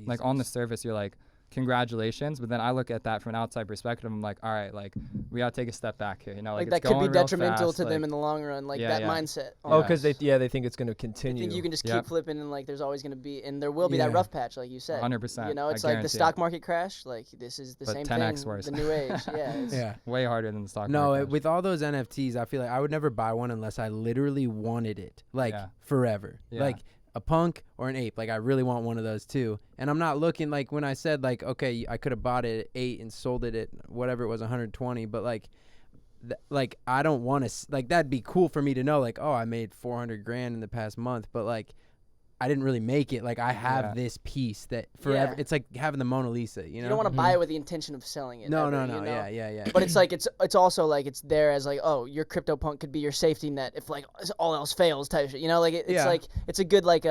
Like on the surface, you're like, congratulations. But then I look at that from an outside perspective. I'm like, all right, like we got to take a step back here. Like it's that could be going real detrimental fast, to them like- in the long run. Like Yeah, that yeah. mindset. Oh, Yeah. because they think it's going to I continue. think you can just Yep. keep flipping and like there's always going to be and there will be Yeah. that rough patch like you said. 100%, It's I like the guarantee stock it. market crash. Like this is the But same 10x thing. worse. The new age. Yeah. It's, Yeah. way harder than the stock No, market. with all those NFTs, I feel like I would never buy one unless I literally wanted it, like Yeah. forever. Yeah. Like a punk or an ape. Like I really want one of those too. And I'm not looking like when I said like, okay, I could have bought it at 8 and sold it at whatever it was, 120. But like like I don't want to like that'd be cool for me to know like, oh, I made 400 grand in the past month, but like I didn't really make it. Like I have this piece that forever. It's like having the Mona Lisa. You know, you don't want to buy it with the intention of selling it. No, ever, no. you know? Yeah. But it's like it's also like it's there as like, oh, your CryptoPunk could be your safety net if like all else fails type shit. You know, like it's like it's a good like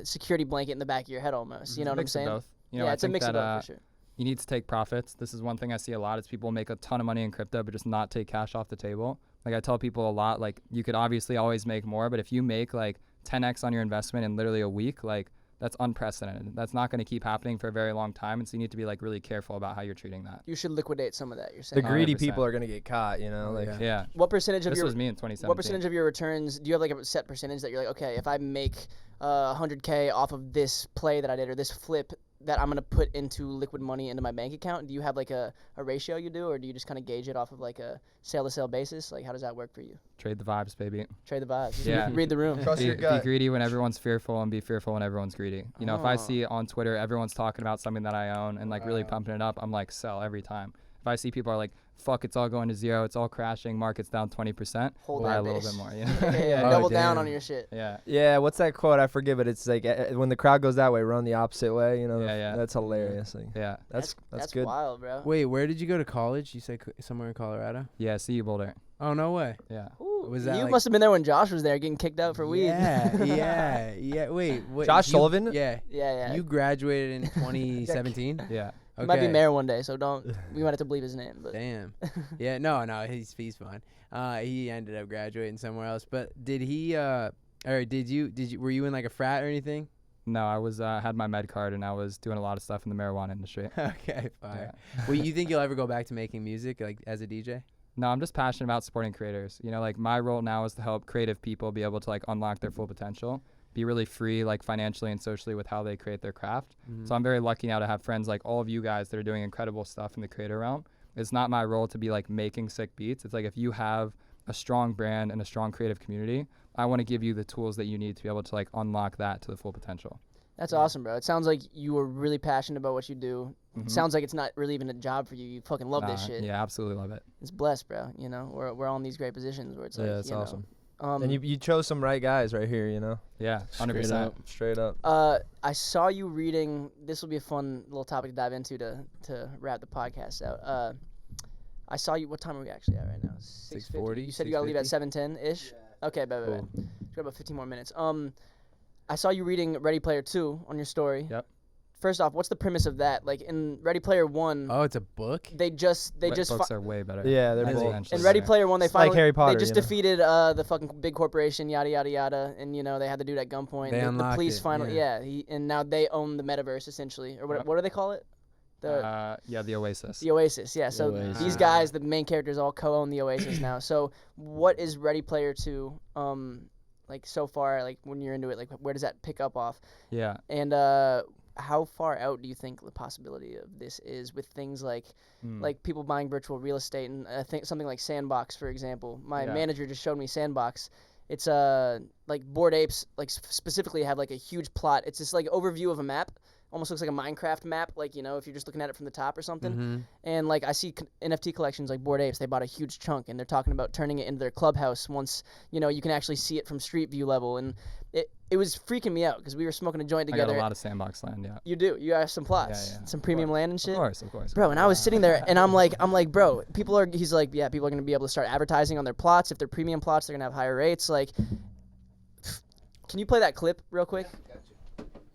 security blanket in the back of your head almost. You know what I'm saying? Both. You know, yeah, I it's a think mix that, of both for sure. You need to take profits. This is one thing I see a lot is people make a ton of money in crypto but just not take cash off the table. Like I tell people a lot, like you could obviously always make more, but if you make like 10x on your investment in literally a week, like that's unprecedented. That's not going to keep happening for a very long time, and so you need to be like really careful about how you're treating that. You should liquidate some of that. You're The saying greedy 100%. people are gonna get caught, you know. Like Yeah. What percentage of This your was me in 2017. what percentage of your returns do you have like a set percentage that you're like, okay, if I make 100K off of this play that I did or this flip that I'm gonna put into liquid money into my bank account? Do you have like a ratio you do, or do you just kind of gauge it off of like a sale to sale basis? Like how does that work for you? Trade the vibes, baby. Trade the vibes. Just Yeah. read the room. Trust your Be gut. greedy when everyone's fearful and be fearful when everyone's greedy. You know, if I see on Twitter everyone's talking about something that I own and like really pumping it up, I'm like sell every time. If I see people are like, fuck, it's all going to zero, it's all crashing, market's down 20%, Hold buy that a little bitch. bit more. You know? yeah, Oh, double down damn. on your shit. Yeah. Yeah, what's that quote? I forget, but it's like when the crowd goes that way, run the opposite way. You know, Yeah. that's hilarious. Like, Yeah. that's good. Wild, bro. Wait, where did you go to college? You said somewhere in Colorado. Yeah. See you, Boulder. Oh no way. Yeah. Ooh, Was that you like- must have been there when Josh was there getting kicked out for weed. Yeah. Wait. Josh you- Sullivan? Yeah. yeah. You graduated in 2017. Yeah. He might be Okay. mayor one day, so don't. We might have to bleep his name, but Damn. Yeah. No. He's fine. He ended up graduating somewhere else. But did he? Or did you? Were you in like a frat or anything? No, I was had my med card and I was doing a lot of stuff in the marijuana industry. Okay. Fire. Yeah. Well, you think you'll ever go back to making music like as a DJ? No, I'm just passionate about supporting creators. You know, like my role now is to help creative people be able to like unlock their full potential, be really free, like financially and socially with how they create their craft. So I'm very lucky now to have friends like all of you guys that are doing incredible stuff in the creator realm. It's not my role to be like making sick beats. It's like if you have a strong brand and a strong creative community, I want to give you the tools that you need to be able to like unlock that to the full potential. that's awesome, bro. It sounds like you were really passionate about what you do. It sounds like it's not really even a job for you. You fucking love this shit. Yeah, absolutely love it. It's blessed, bro. You know, we're all in these great positions where it's like, Yeah, it's you know, awesome. And you chose some right guys right here. You know, Yeah, 100%. up. straight up. I saw you reading. This will be a fun little topic to dive into to wrap the podcast out. I saw you. What time are we actually at right now? 6:40, You said you gotta leave at 7:10 ish. Okay, bet. Cool. We got about 15 more minutes. I saw you reading Ready Player 2 on your story. Yep. First off, what's the premise of that? Like in Ready Player 1, Oh, it's a book. they just Books are way better. Yeah, they're both. Exponentially in Ready better. Player 1 they It's like finally Harry Potter, they just you know? defeated the fucking big corporation, yada yada yada, and you know they had the dude at gunpoint. They The unlocked police it, finally, yeah. and now they own the metaverse essentially, or what? Yep. What do they call it? Yeah, the Oasis. The Oasis, yeah. So Oasis. these guys, the main characters, all co-own the Oasis now. So what is Ready Player 2? Like so far, like when you're into it, like where does that pick up off? Yeah. And how far out do you think the possibility of this is with things like people buying virtual real estate, and I think something like Sandbox, for example. My Yeah. manager just showed me Sandbox. It's like Bored Apes, like specifically have like a huge plot. It's this like overview of a map. Almost looks like a Minecraft map, like, you know, if you're just looking at it from the top or something. And, like, I see NFT collections like Bored Apes. They bought a huge chunk, and they're talking about turning it into their clubhouse once, you know, you can actually see it from street view level. And it was freaking me out because we were smoking a joint I together. got a lot of sandbox land, yeah. You do. You have some plots. Yeah. Some premium land and shit. Of course. Bro, and I was sitting there, and I'm like, bro, he's like, yeah, people are going to be able to start advertising on their plots. If they're premium plots, they're going to have higher rates. Like, can you play that clip real quick?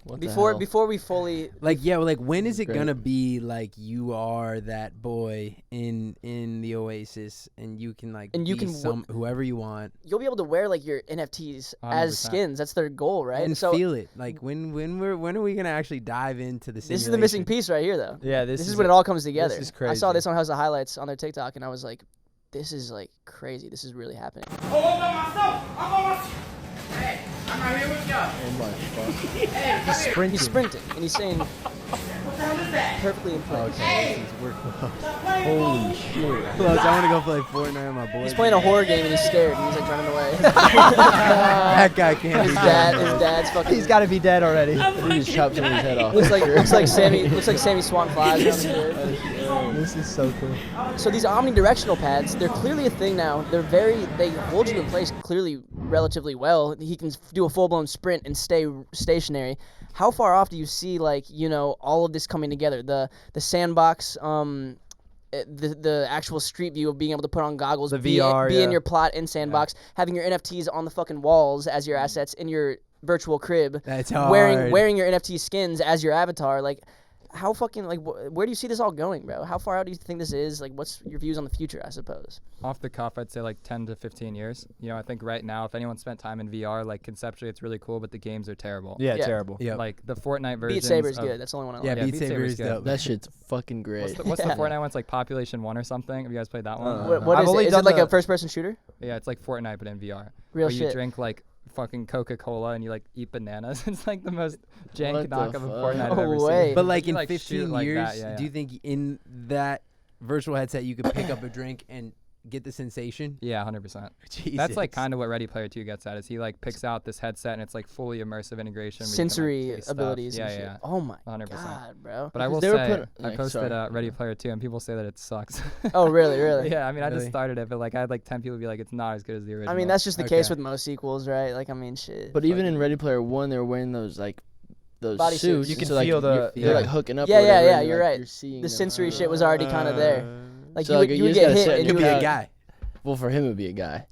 What the hell? Before we fully Like when is it Great. gonna be like you are that boy in the Oasis and you can like And you be can whoever you want you'll be able to wear like your NFTs as 100%. skins. That's their goal, right? and so feel it? Like when are we gonna actually dive into the this is the missing simulation? piece right here, though. Yeah, This is when it all comes together. is I saw crazy. this on House of Highlights on their TikTok, and I was like, this is like crazy. This is really happening. He's sprinting, and he's saying perfectly in place. Holy shit. Plus, I want to go play Fortnite with my boys. He's playing a horror game, and he's scared, and he's like running away. That guy can't. his be dad's fucking. He's got to be dead already. He just chopped someone's head off. looks like Sammy Swan flies around the kid. This is so cool. So these omnidirectional pads, they're clearly a thing now. They hold you in place clearly relatively well. He can do a full-blown sprint and stay stationary. How far off do you see, like, you know, all of this coming together? The sandbox, the actual street view of being able to put on goggles, The be VR, in yeah. your plot in sandbox, having your NFTs on the fucking walls as your assets in your virtual crib, That's hard. wearing your NFT skins as your avatar. Like, how fucking, like, where do you see this all going, bro? How far out do you think this is? Like, what's your views on the future, I suppose? Off the cuff, I'd say like 10 to 15 years. You know, I think right now, if anyone spent time in VR, like conceptually it's really cool, but the games are terrible. Yeah, Yeah. terrible. Yep. Like the Fortnite version. Beat Saber's good. That's the only one I like. Yeah, Beat Saber is good. dope. That shit's fucking great. What's the Yeah. Fortnite one? It's like Population 1 or something. Have you guys played that one? What I've is only it? Is it done like the- a first-person shooter? Yeah, it's like Fortnite, but in VR. Real where you shit. drink like fucking Coca-Cola and you like eat bananas. It's like the most jank What the knock of a fuck? Fortnite I've No ever way. seen. But like You, in shoot 15 like years, that, yeah, do you think in that virtual headset you could pick up a drink and get the sensation? Yeah, 100%. Jesus. That's like kind of what Ready Player 2 gets at. Is he like picks out this headset and it's like fully immersive integration. where you can, like, Sensory taste stuff. abilities Yeah, and shit. yeah. Oh my 100%. god, bro. But I will Because they say, were I like, posted sorry. Ready Player 2 and people say that it sucks. Oh, really, really? Yeah, I mean, I just Really? started it, but like I had like 10 people be like, it's not as good as the original. I mean, that's just the Okay. case with most sequels, right? Like, I mean, shit. But even in fucking- Ready Player One, they were wearing those those Body suits. suits. You can so, like, feel the- they're like yeah. hooking up. Yeah, or yeah, whatever, yeah, and you're like, right. You're seeing the them. sensory shit was already kind of there. Like, So, you like, would you just get gotta hit sit and in Could you be would a guy. Well, for him, it'd be a guy.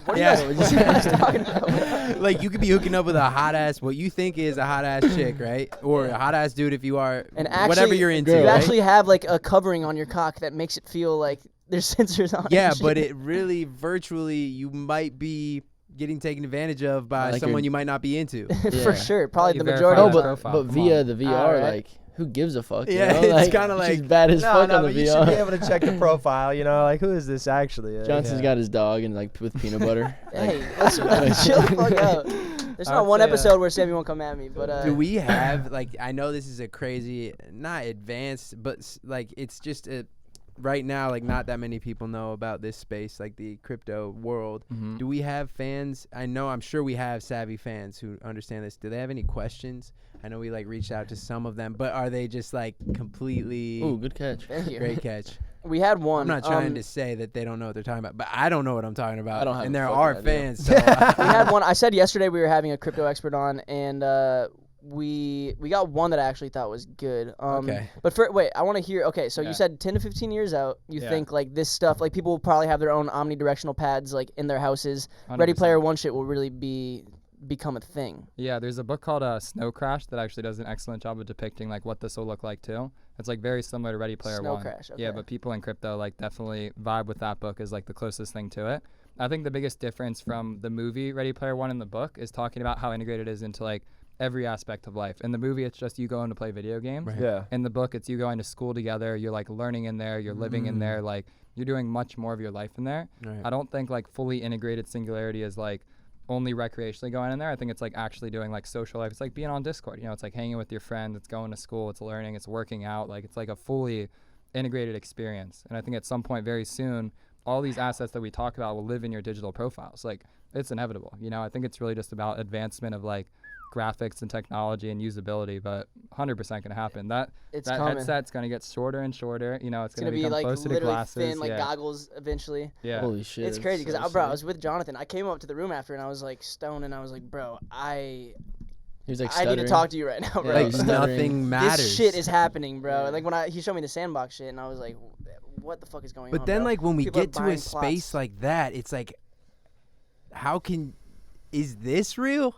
What are you Yeah. guys talking about? Like you could be hooking up with a hot ass, what you think is a hot ass chick, right? Or a hot ass dude if you are And actually, whatever you're into. girl. you right? actually have like a covering on your cock that makes it feel like there's sensors on. Yeah, and but shit. it really virtually you might be getting taken advantage of by Like someone you're- you might not be into. for Yeah. sure, probably You the verify majority. No, of that the but profile, but come via on. the VR, Alright. like who gives a fuck? Yeah, you know? it's Like, kinda she's like- bad as fuck on the but you should be VR. able to check the profile. You know, like who is this actually? Johnson's Yeah. got his dog and like with peanut butter. Hey, let's chill the fuck out. There's I not would one say, episode where Sammy won't come at me, but Do we have like I know this is a crazy not advanced but like it's just a right now like not that many people know about this space like the crypto world. Mhm. Do we have fans? I'm sure we have savvy fans who understand this. Do they have any questions? I know we like reached out to some of them, but are they just like completely Ooh, good catch. thank you. great catch? We had one. I'm not trying to say that they don't know what they're talking about, but I don't know what I'm talking about. I don't have and a there fucking are idea. fans. So We had one. I said yesterday we were having a crypto expert on, and we got one that I actually thought was good. Okay. But wait, I want to hear. Okay, so Yeah. you said 10 to 15 years out, you Yeah. think like this stuff, like people will probably have their own omnidirectional pads like in their houses. Ready 100%. Player One shit will really become a thing. Yeah, there's a book called Snow Crash that actually does an excellent job of depicting like what this will look like too. It's like very similar to Ready Player Snow One. Crash, Yeah, okay. but people in crypto like definitely vibe with that book as like the closest thing to it. I think the biggest difference from the movie Ready Player One and the book is talking about how integrated it is into like every aspect of life. In the movie, it's just you going to play video games. Right. Yeah. In the book, it's you going to school together. You're like learning in there. You're living in there. Like you're doing much more of your life in there. Right. I don't think like fully integrated singularity is like only recreationally going in there. I think it's like actually doing like social life. It's like being on Discord. You know, it's like hanging with your friends. It's going to school. It's learning. It's working out. Like it's like a fully integrated experience. And I think at some point very soon, all these assets that we talk about will live in your digital profiles. Like it's inevitable. You know, I think it's really just about advancement of like graphics and technology and usability, but 100% going to happen. That It's that coming. headset's going to get shorter and shorter. You know, it's It's going gonna to be become like closer to literally glasses. thin, like yeah. goggles eventually. Yeah. Holy shit. It's crazy because so bro, I sick. was with Jonathan. I came up to the room after and I was like stoned and I was like, bro, He was like I need to stuttering. talk to you right now, bro. Yeah, Like stuttering. nothing matters. This shit is happening, bro. Like when he showed me the sandbox shit, and I was like, "What the fuck is going on?" But then, bro? like when we People are get to a buying space plots. like that, it's like, is this real?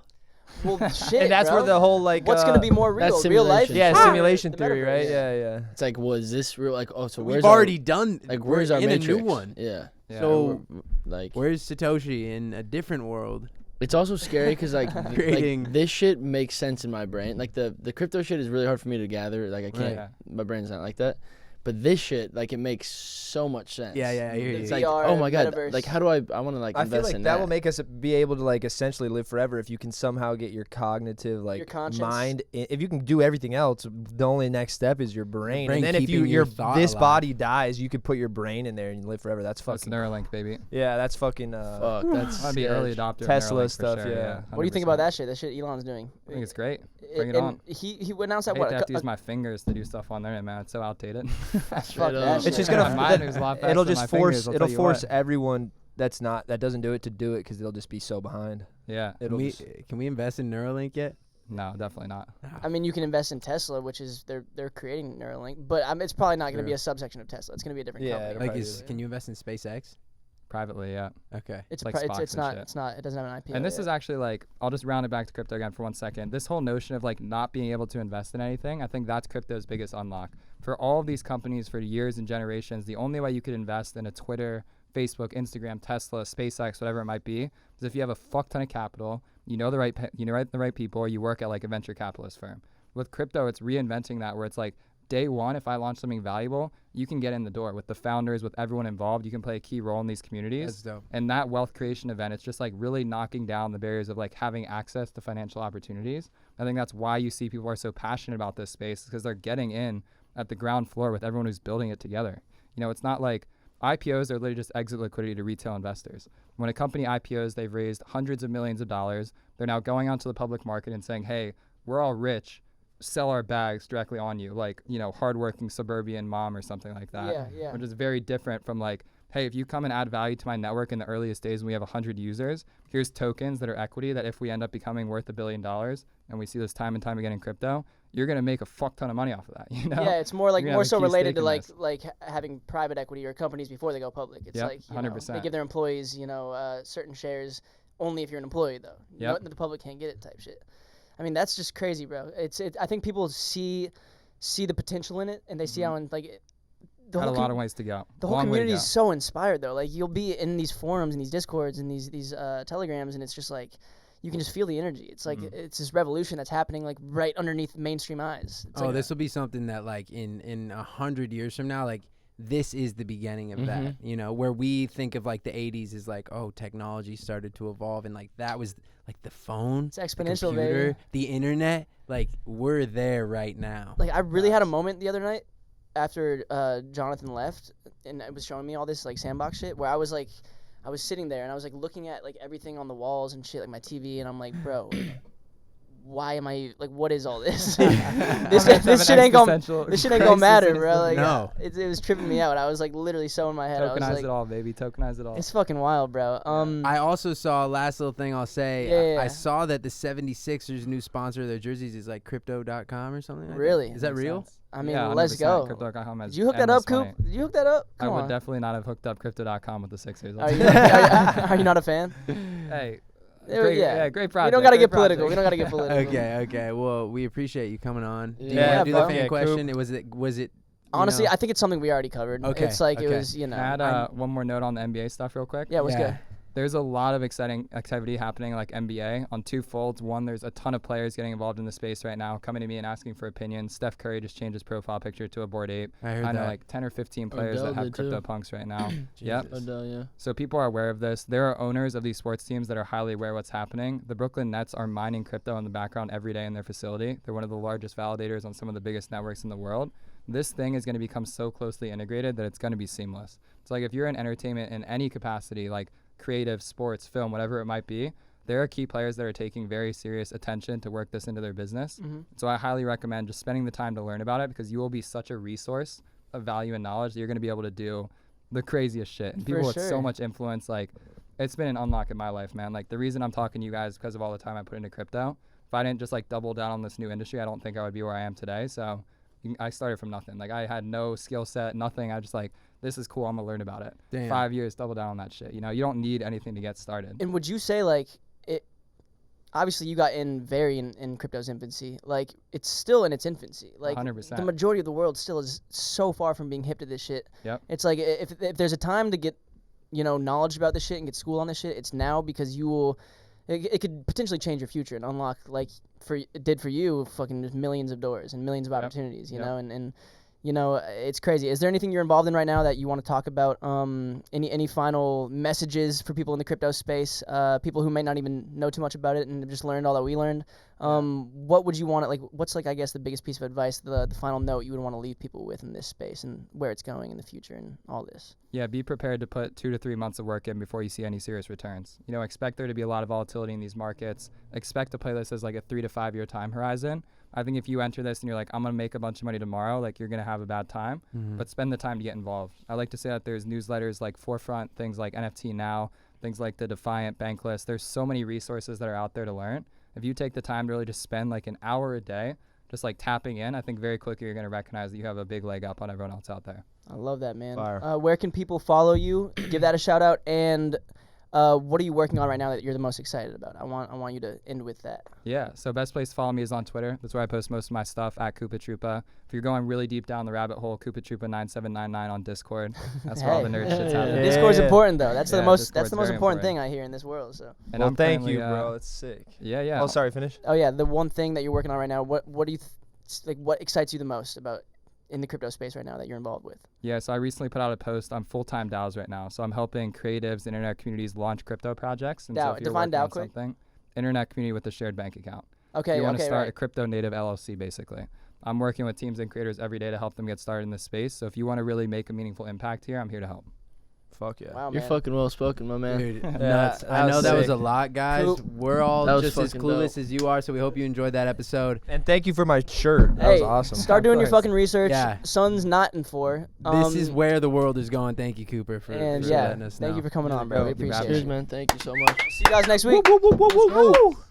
well, shit, And that's bro. where the whole like. What's gonna be more real? that's Real life? simulation. Yeah, or simulation the theory, metaverse? right? Yeah. It's like, was this real? Like, oh, so We've where's already done. like, we're where's our in matrix? a new one? Yeah. Yeah. So Like, where's Satoshi in a different world? it's also scary because like, Creating- like this shit makes sense in my brain. Like the crypto shit is really hard for me to gather. Like I can't. Right. My brain's not like that. But this shit, like, it makes so much sense. Yeah, I hear The you. It's like, VR, oh my god, metaverse. like, how do I want to like I feel invest like in that will make us be able to like essentially live forever if you can somehow get your cognitive like conscience. mind. If you can do everything else, the only next step is your brain. brain And then if keeping your your thought this alive. body dies, you could put your brain in there and live forever. That's That's fucking Neuralink, baby. yeah. That's fucking Fuck, that's I'd be early adopter. of Tesla Neuralink for stuff, sure, yeah. What do you think about 100%. that shit? That shit Elon's doing. I think it's great. Bring it And on. He announced I that hate what? to have to use my fingers to do stuff on there, man. It's so outdated. Fuck Straight that up. shit. It's just Yeah, gonna mine moves a lot faster it'll than just my force fingers, I'll it'll tell you force what. everyone that doesn't do it to do it because they'll just be so behind. Yeah. Can we invest in Neuralink yet? No, definitely not. I mean, you can invest in Tesla, which is they're creating Neuralink, but it's probably not going to be True. a subsection of Tesla. It's going to be a different Yeah, company. it'll Like, probably do can you invest in SpaceX? Privately, yeah. Okay. It's like pri- Spock it's and not shit. it's not it doesn't have an IPO. And this yet. is actually like, I'll just round it back to crypto again for 1 second. This whole notion of like not being able to invest in anything, I think that's crypto's biggest unlock. For all of these companies for years and generations, the only way you could invest in a Twitter, Facebook, Instagram, Tesla, SpaceX, whatever it might be, is if you have a fuck ton of capital, you know the right people, or you work at like a venture capitalist firm. With crypto, it's reinventing that, where it's like, day one, if I launch something valuable, you can get in the door with the founders, with everyone involved. You can play a key role in these communities. That's dope. And that wealth creation event, it's just like really knocking down the barriers of like having access to financial opportunities. I think that's why you see people are so passionate about this space, because they're getting in at the ground floor with everyone who's building it together. You know, it's not like IPOs are literally just exit liquidity to retail investors. When a company IPOs, they've raised hundreds of millions of dollars. They're now going onto the public market and saying, hey, we're all rich. Sell our bags directly on you, like, you know, hardworking suburban mom or something like that. Yeah. Which is very different from like, hey, if you come and add value to my network in the earliest days when we have 100 users, here's tokens that are equity that if we end up becoming worth $1 billion, and we see this time and time again in crypto, you're going to make a fuck ton of money off of that, you know? Yeah, it's more like You're gonna more have a so key related stake to in like this. having private equity or companies before they go public. It's Yep, like you know, 100%. they give their employees certain shares only if you're an employee though. Yep. The public can't get it type shit. I mean, that's just crazy, bro. I think people see the potential in it, and they see how Got a lot of ways to go. the whole Long way to community is go. so inspired though. Like you'll be in these forums and these discords and these telegrams, and it's just like you can just feel the energy. It's like it's this revolution that's happening like right underneath mainstream eyes. It's like This will be something that like in 100 years from now, like this is the beginning of that, you know, where we think of like the 80s is like, oh, technology started to evolve, and like that was like the phone, It's exponential, the computer, baby. the internet. Like we're there right now. Like I really had a moment the other night after Jonathan left, and it was showing me all this like sandbox shit, where I was sitting there and I was like looking at like everything on the walls and shit, like my TV, and I'm like, bro, why am I like, what is all this? this shit ain't gonna matter, bro. Like, No. it was tripping me out. I was like literally so in my head. I was Tokenize like, it all, baby. Tokenize it all. it's fucking wild, bro. I also saw, last little thing I'll say, Yeah. I saw that the 76ers new sponsor of their jerseys is like crypto.com or something like Really? that. Is that Makes real? sense. I mean, Yeah, let's 100%. go. Crypto.com has Did you hook that up, endless Coop? money. Did you hook that up? I Come would on. definitely not have hooked up Crypto.com with the Sixers. Are you not a fan? Hey, Yeah, great, yeah. great We project. don't gotta great get political. project. We don't gotta get political. Okay. Well, we appreciate you coming on. Do you Yeah, want to do bro. the fan Yeah, Coop. question? Was it? Honestly, you know? I think it's something we already covered. Okay, It's like it okay. was, Can I add one more note on the NBA stuff real quick? Yeah, it was good. There's a lot of exciting activity happening like NBA on two folds. One, there's a ton of players getting involved in the space right now, coming to me and asking for opinions. Steph Curry just changed his profile picture to a Bored Ape. I heard I know that. like 10 or 15 players Odell that have did too. CryptoPunks right now. Yep. Odell, yeah. So people are aware of this. There are owners of these sports teams that are highly aware of what's happening. The Brooklyn Nets are mining crypto in the background every day in their facility. They're one of the largest validators on some of the biggest networks in the world. This thing is going to become so closely integrated that it's going to be seamless. It's like if you're in entertainment in any capacity, like creative, sports, film, whatever it might be, there are key players that are taking very serious attention to work this into their business. So I highly recommend just spending the time to learn about it, because you will be such a resource of value and knowledge that you're going to be able to do the craziest shit. And people with so sure. much influence, like, it's been an unlock in my life, man. Like, the reason I'm talking to you guys is because of all the time I put into crypto. If I didn't just like double down on this new industry, I don't think I would be where I am today. So I started from nothing. Like, I had no skill set, nothing. I just like, this is cool. I'm gonna learn about it. Damn. 5 years, double down on that shit. You know, you don't need anything to get started. And would you say like it? Obviously, you got in very in crypto's infancy. Like it's still in its infancy. Like 100%. the majority of the world still is so far from being hip to this shit. Yep. It's like if there's a time to get, knowledge about this shit and get school on this shit, it's now, because you will. It could potentially change your future and unlock, like it did for you, fucking millions of doors and millions of opportunities. You know, and it's crazy. Is there anything you're involved in right now that you want to talk about? Any final messages for people in the crypto space? People who may not even know too much about it and have just learned all that we learned. What would you want to, like, what's, like, I guess the biggest piece of advice, the final note you would want to leave people with in this space and where it's going in the future and all this? Yeah, be prepared to put 2 to 3 months of work in before you see any serious returns. You know, expect there to be a lot of volatility in these markets. Expect to play this as like a 3 to 5 year time horizon. I think if you enter this and you're like, I'm going to make a bunch of money tomorrow, like you're going to have a bad time, but spend the time to get involved. I like to say that there's newsletters like Forefront, things like NFT Now, things like the Defiant Bankless. There's so many resources that are out there to learn. If you take the time to really just spend like an hour a day, just like tapping in, I think very quickly you're going to recognize that you have a big leg up on everyone else out there. I love that, man. Fire. Where can people follow you? Give that a shout out. And what are you working on right now that you're the most excited about? I want you to end with that. Yeah, so best place to follow me is on Twitter. That's where I post most of my stuff, at Koopa Troopa. If you're going really deep down the rabbit hole, Koopa Troopa 9799 on Discord. That's where all the nerd shit's happening. Discord's important though. That's the most Discord's most very important thing I hear in this world. So. And Well, I'm thank currently, you, bro. It's sick. Yeah. Oh, sorry. Finish. Oh yeah, the one thing that you're working on right now. What do you like? What excites you the most about in the crypto space right now that you're involved with? Yeah, so I recently put out a post on full-time DAOs right now. So I'm helping creatives and internet communities launch crypto projects. And so DAO, if you're define working DAO on quick. something, internet community with a shared bank account. Okay, You want to start right. a crypto native LLC, basically. I'm working with teams and creators every day to help them get started in this space. So if you want to really make a meaningful impact here, I'm here to help. Fuck yeah. Wow, You're man. fucking well spoken, my man. Dude, Yeah, nuts. that I know was that was sick. a lot, guys. Cool. We're all That was just as fucking clueless dope. as you are, so we hope you enjoyed that episode. And thank you for my shirt. That was Hey, awesome. start doing your course. fucking research. Yeah. Sun's not in 4. This is where the world is going. Thank you, Cooper, for And for yeah, letting us know. thank you for coming on, bro. We Thank you for appreciate having Cheers, it. man. Thank you so much. See you guys next week.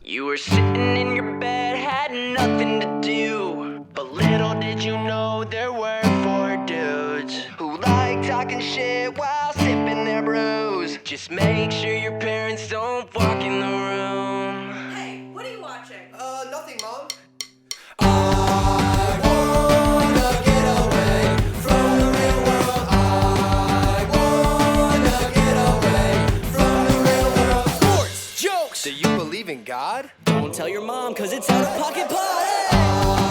You were sitting in your bed, had nothing to do. But little did you know there were 4 dudes who like talking shit while sipping their brews. Just make sure your parents don't walk in the room. Hey, what are you watching? Nothing, Mom. I wanna get away from the real world. I wanna get away from the real world. Sports, jokes. Do you believe in God? Don't tell your mom, cause it's out of pocket party!